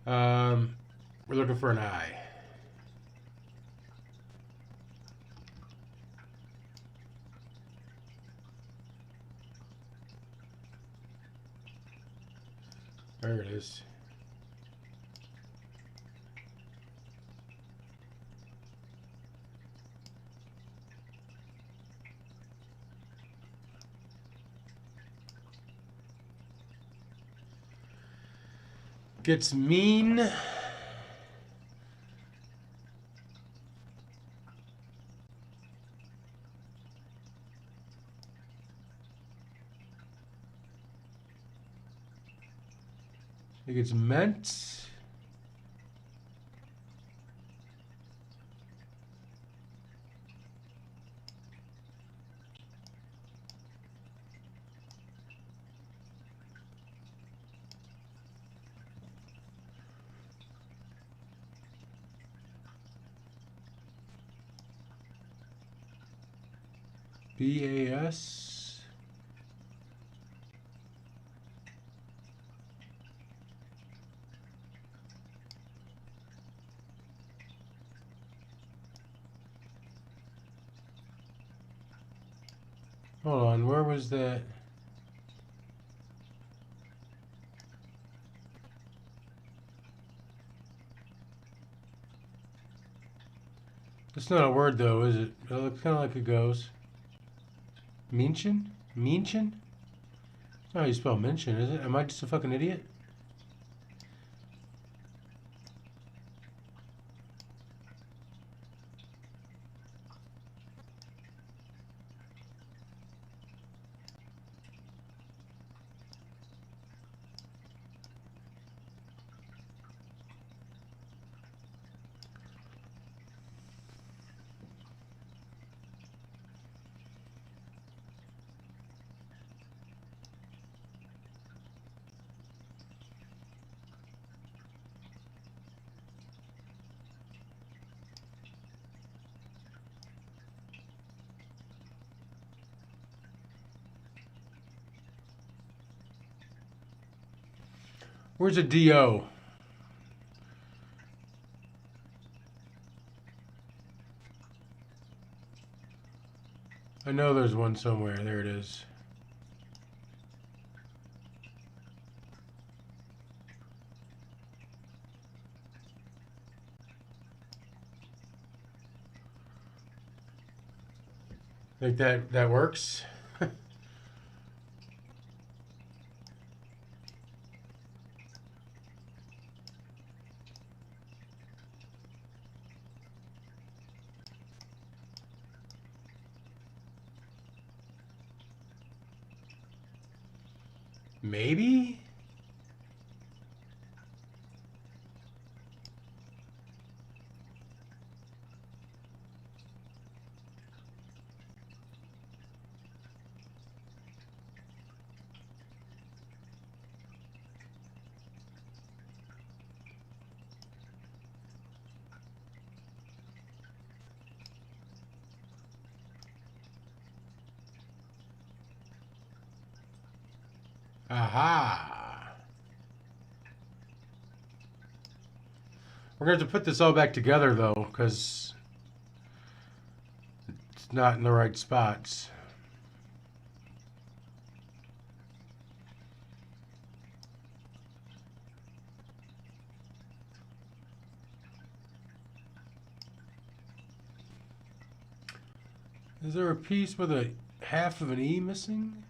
We're looking for an eye. There it is. Gets mean. It gets meant. BAS. Hold on, where was that? It's not a word though, is it? It looks kind of like it goes. München? München? That's not how you spell München, is it? Am I just a fucking idiot? Where's a DO? I know there's one somewhere. There it is. Think that works? Maybe? Aha! We're going to have to put this all back together, though, because it's not in the right spots. Is there a piece with a half of an E missing?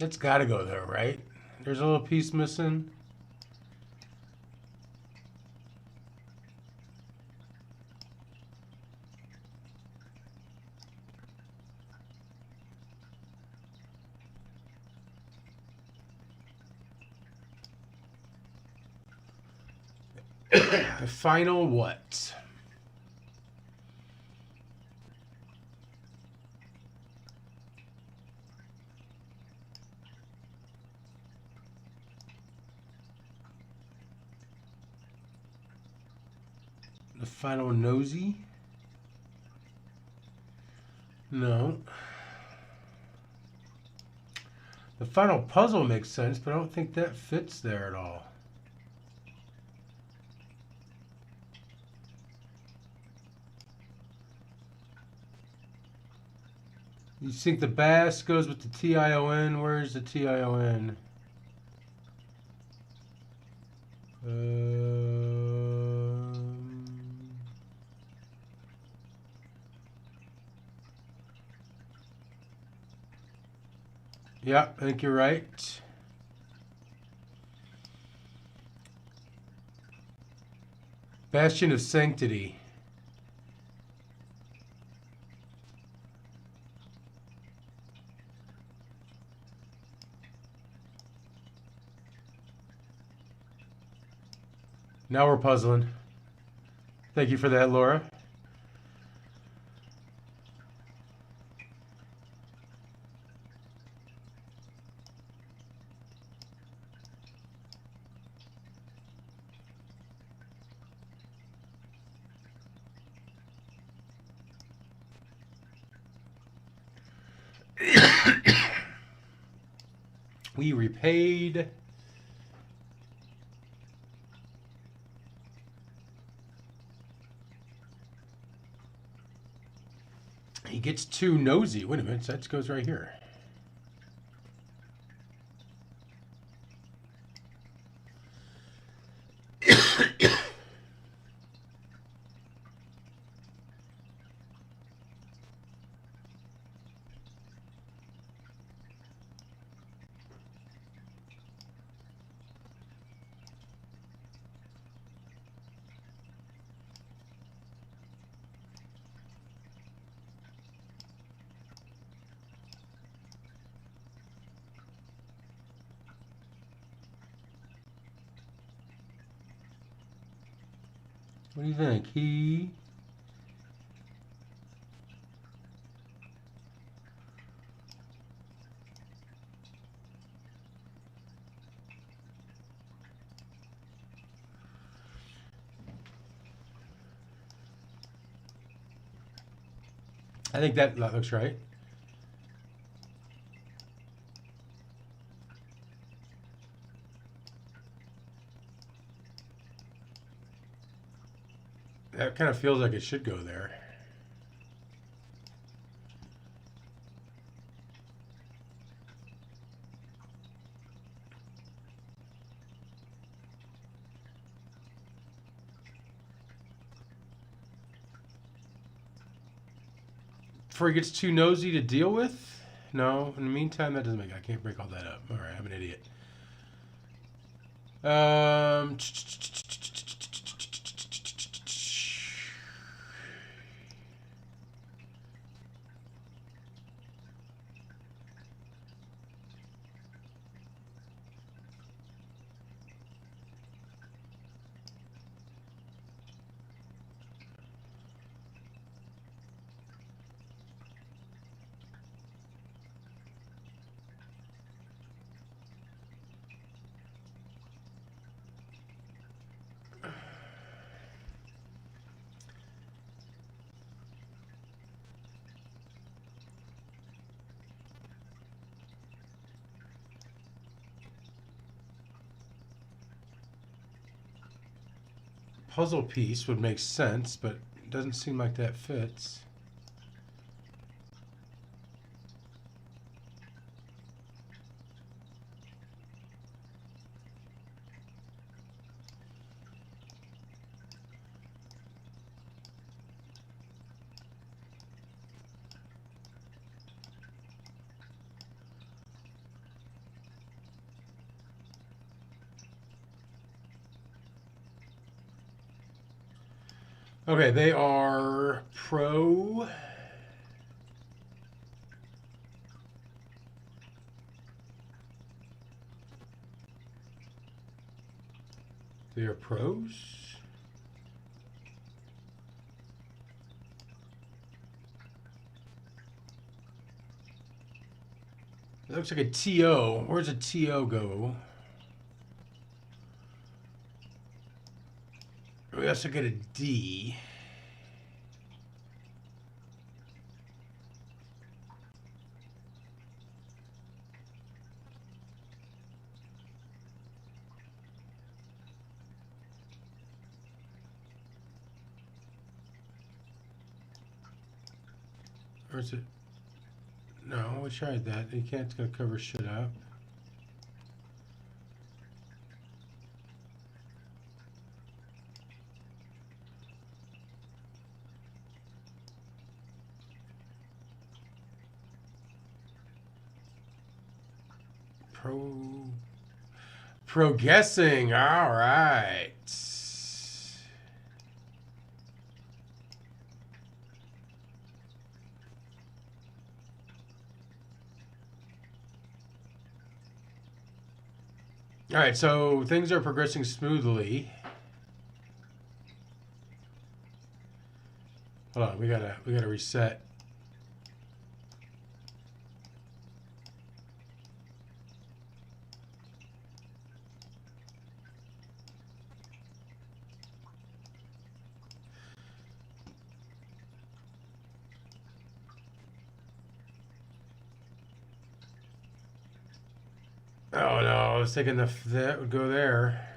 It's got to go there, right? There's a little piece missing. The final what? The final nosy? No. The final puzzle makes sense, but I don't think that fits there at all. You think the bass goes with the T-I-O-N? Where's the T-I-O-N? Yeah, I think you're right. Bastion of Sanctity. Now we're puzzling. Thank you for that, Laura. We repaid. He gets too nosy. Wait a minute, that goes right here. What do you think? I think that looks right. That kind of feels like it should go there. Before he gets too nosy to deal with? No. In the meantime, that doesn't make... I can't break all that up. All right, I'm an idiot. Puzzle piece would make sense, but it doesn't seem like that fits. Okay, they are pro. They are pros. It looks like a TO. Where's a TO go? We also get a D. Or is it? No, we tried that. You can't cover shit up. Pro guessing. All right. All right, so things are progressing smoothly. Hold on, we gotta reset. Oh no, I was thinking that would go there.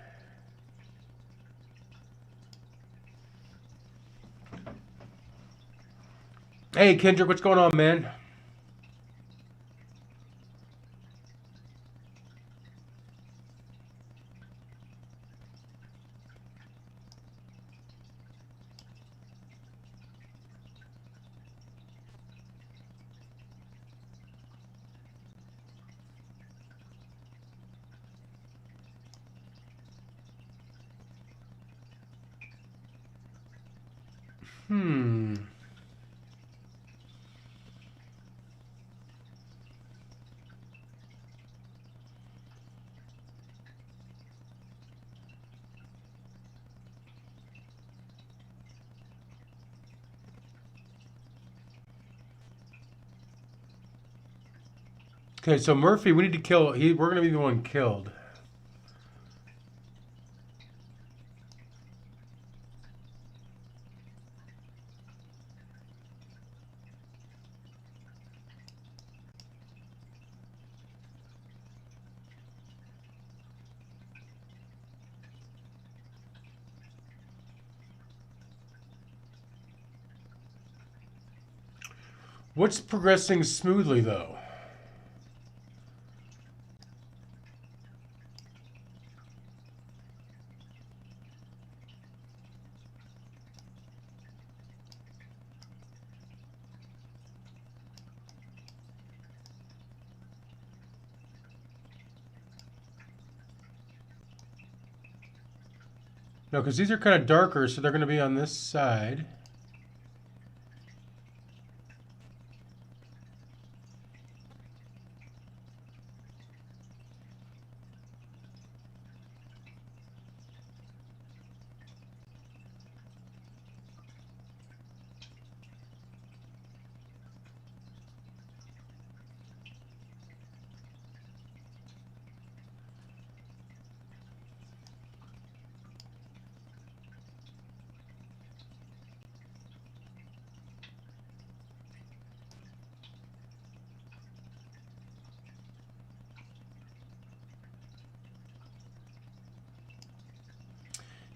Hey Kendrick, what's going on, man? Hmm. Okay, so Murphy, we need to kill. We're gonna be the one killed. What's progressing smoothly though? No, because these are kind of darker, so they're going to be on this side.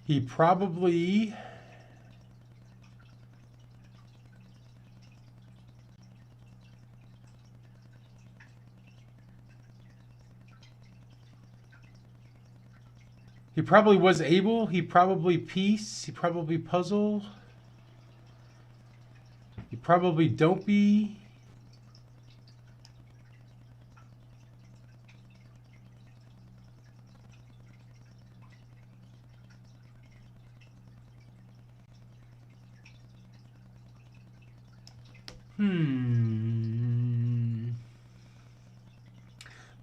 He probably... He probably was able. He probably piece. He probably puzzle. He probably don't be.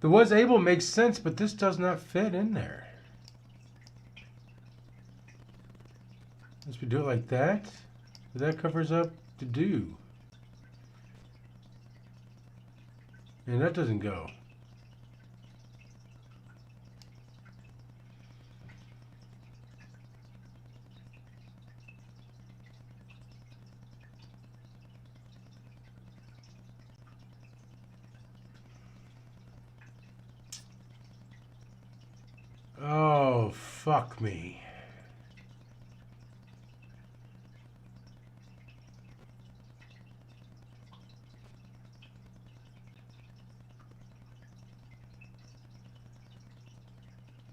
The was able makes sense, but this does not fit in there. Unless we do it like that. That covers up the do. And that doesn't go. fuck me.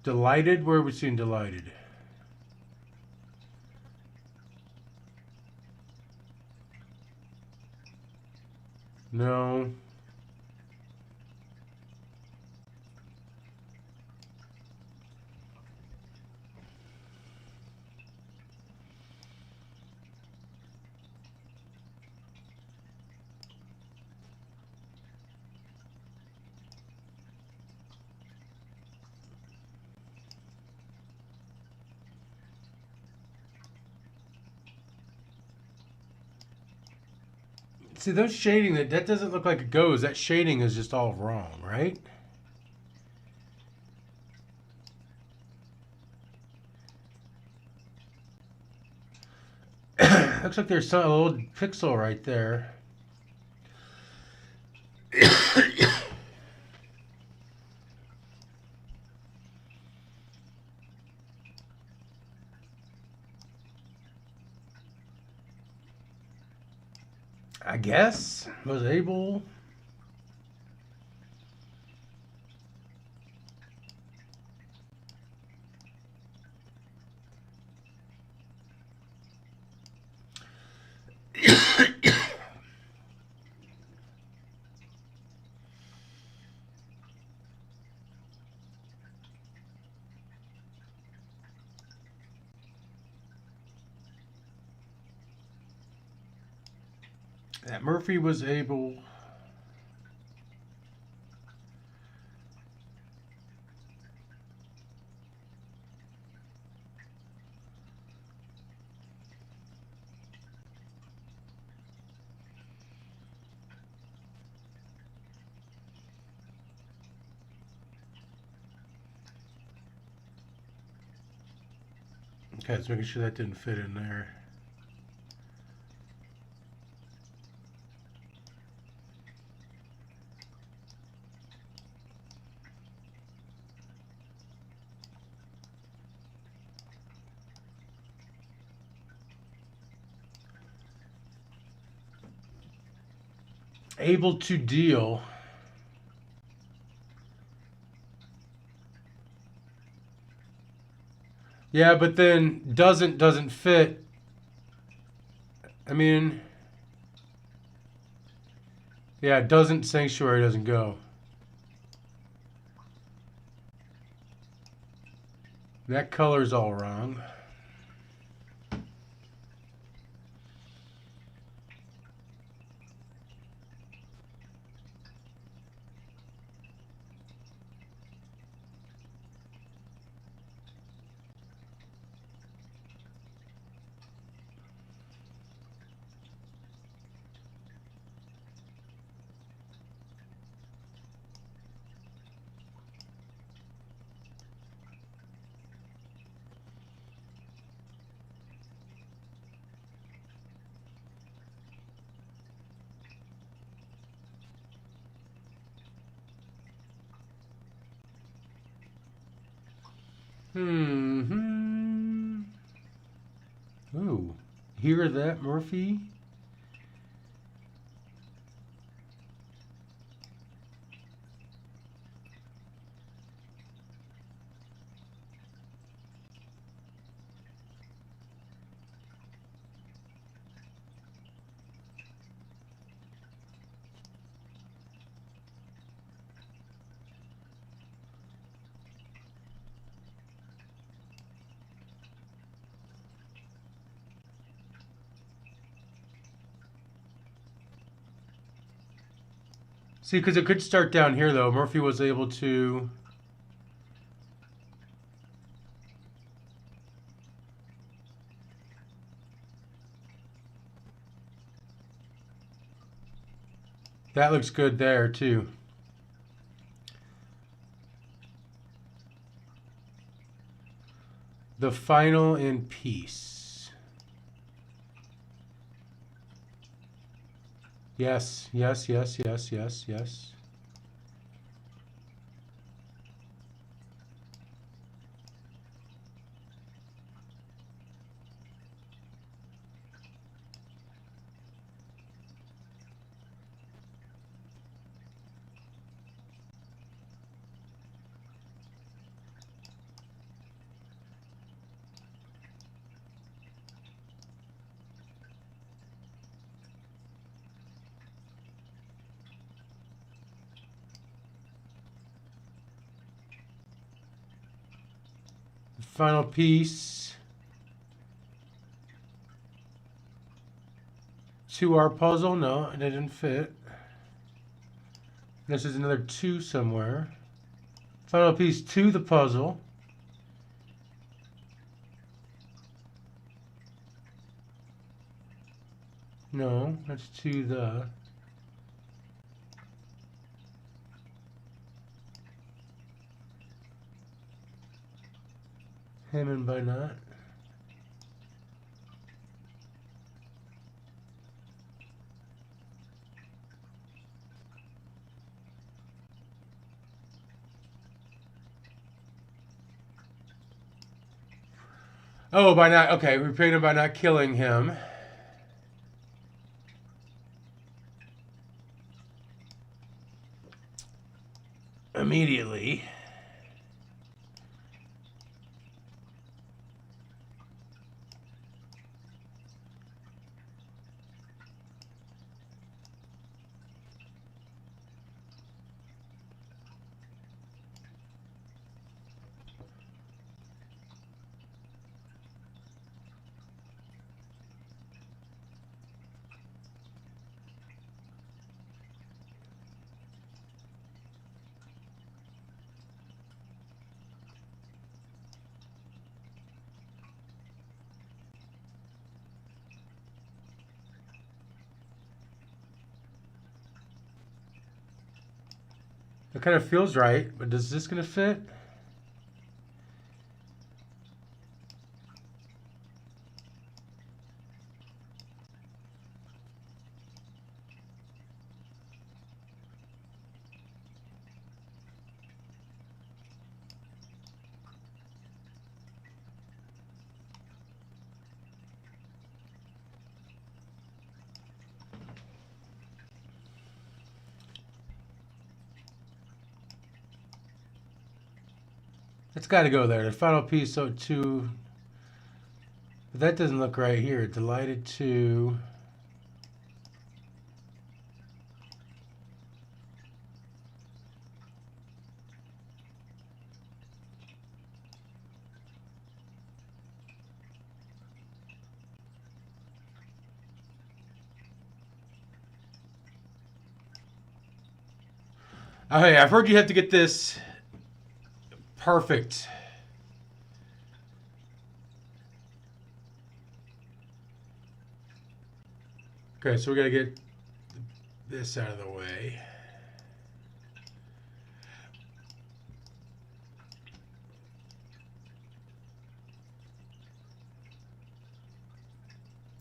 Delighted? Where are we seeing delighted? No. See, those shading, that doesn't look like it goes. That shading is just all wrong, right? Looks like there's a little pixel right there. I guess was able. That Murphy was able. Okay, let's making sure that didn't fit in there. Able to deal. Yeah, but then doesn't fit. I mean, yeah, doesn't sanctuary doesn't go. That color's all wrong. Ooh, hear that, Murphy? See, because it could start down here, though. Murphy was able to... That looks good there, too. The final in peace. Yes, yes, yes, yes, yes, yes. final piece to our puzzle. No, it didn't fit. This is another 2 somewhere. Final piece to the puzzle. No, that's to the... Hammond by knot. Oh, by not... Okay, we paid him by not killing him. Immediately. It kind of feels right, but is this going to fit? It's got to go there. The final piece, so to... But that doesn't look right here. Delighted to... Oh, hey, I've heard you have to get this perfect. Okay, so we got to get this out of the way.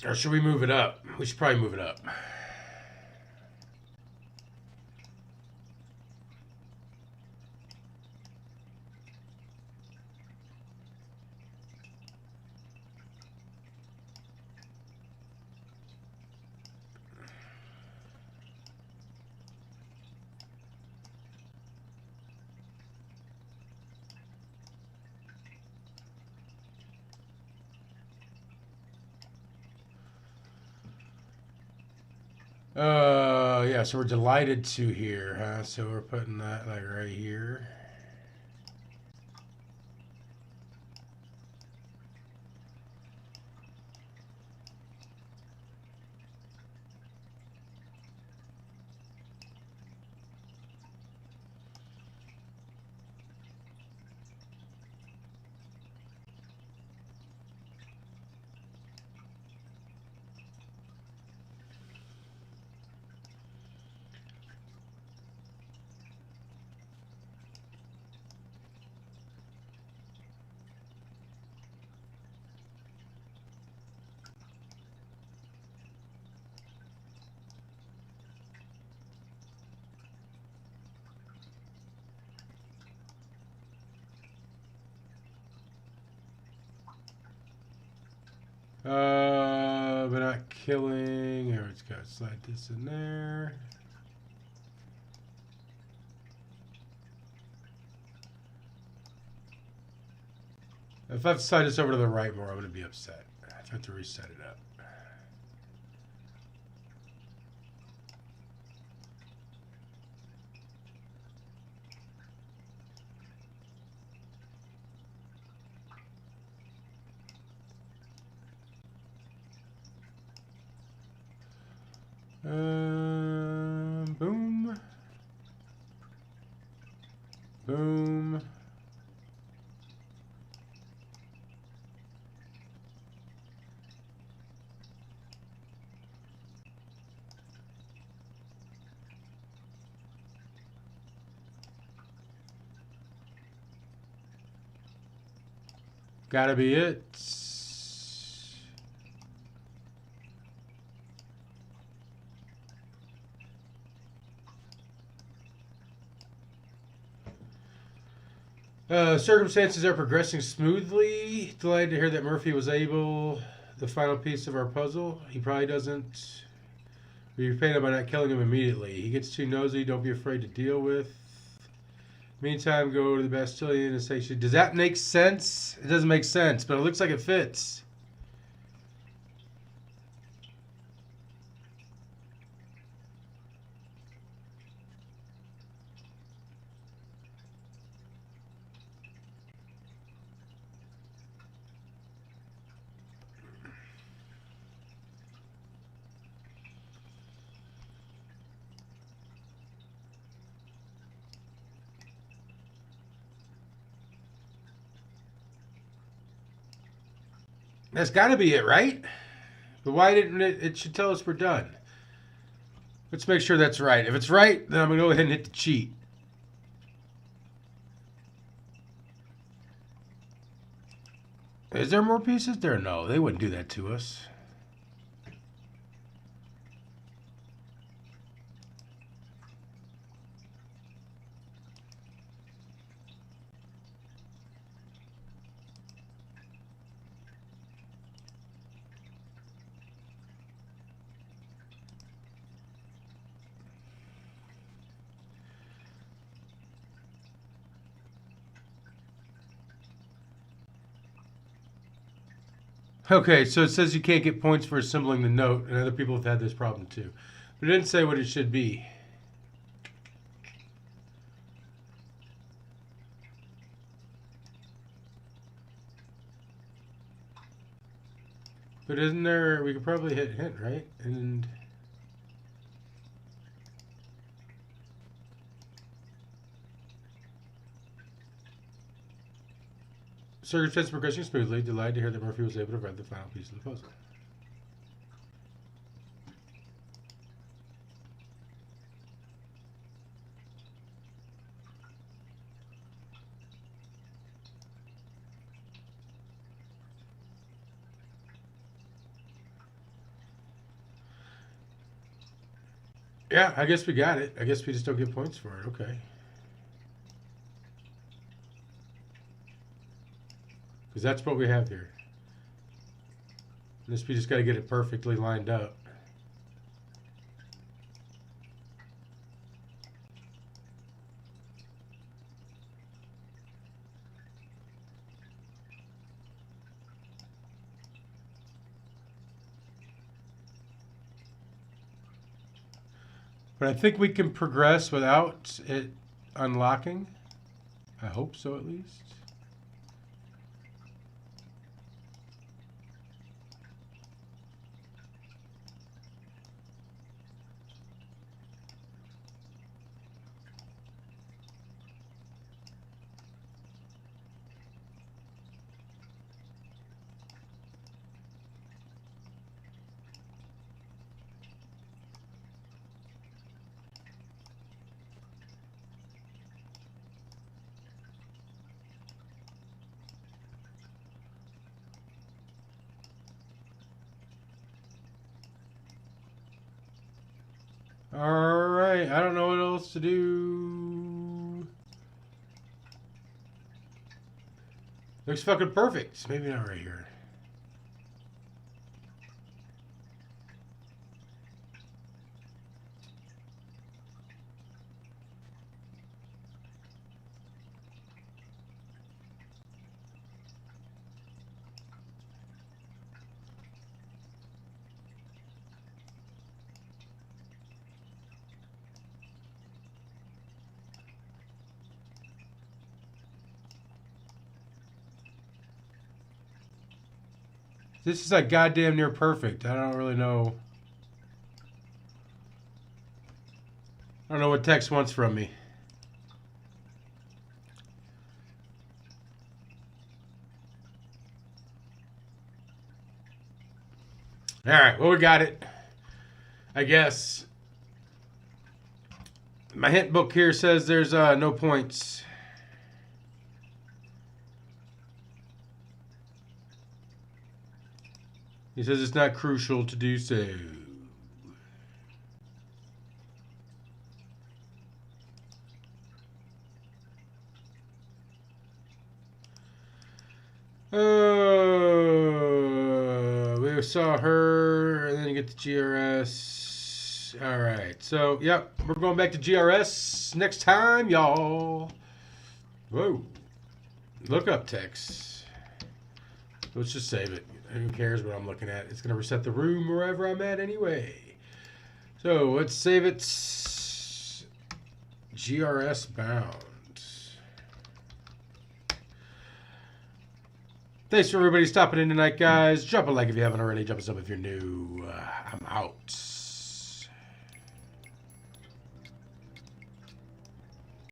Or should we move it up? We should probably move it up. Yeah, so we're delighted to here, huh? So we're putting that like right here. But not killing. Here, it's got to slide this in there. If I have to slide this over to the right more, I'm going to be upset. I have to reset it up. Boom. Boom. Gotta be it. Circumstances are progressing smoothly. Delighted to hear that Murphy was able the final piece of our puzzle. He probably doesn't. We repaid him by not killing him immediately. He gets too nosy. Don't be afraid to deal with. Meantime, go to the Bastilian and say, does that make sense? It doesn't make sense, but it looks like it fits. That's got to be it, right? But why didn't it? It should tell us we're done. Let's make sure that's right. If it's right, then I'm going to go ahead and hit the cheat. Is there more pieces there? No, they wouldn't do that to us. Okay, so it says you can't get points for assembling the note, and other people have had this problem too. But it didn't say what it should be. But isn't there, we could probably hit hint, right? And circumstances progressing smoothly. Delighted to hear that Murphy was able to read the final piece of the puzzle. Yeah, I guess we got it. I guess we just don't get points for it. Okay. Because that's what we have here. This we just got to get it perfectly lined up. But I think we can progress without it unlocking. I hope so, at least. Alright, I don't know what else to do. Looks fucking perfect. Maybe not right here. This is like goddamn near perfect. I don't really know. I don't know what Tex wants from me. Alright, well, we got it. I guess. My hint book here says there's no points. He says it's not crucial to do so. We saw her, and then you get the GRS. All right, so yep, we're going back to GRS next time, y'all. Whoa, look up Tex. Let's just save it. Who cares what I'm looking at? It's gonna reset the room wherever I'm at anyway. So let's save it. GRS bound. Thanks for everybody stopping in tonight, guys. Drop a like if you haven't already. Drop a sub if you're new. I'm out.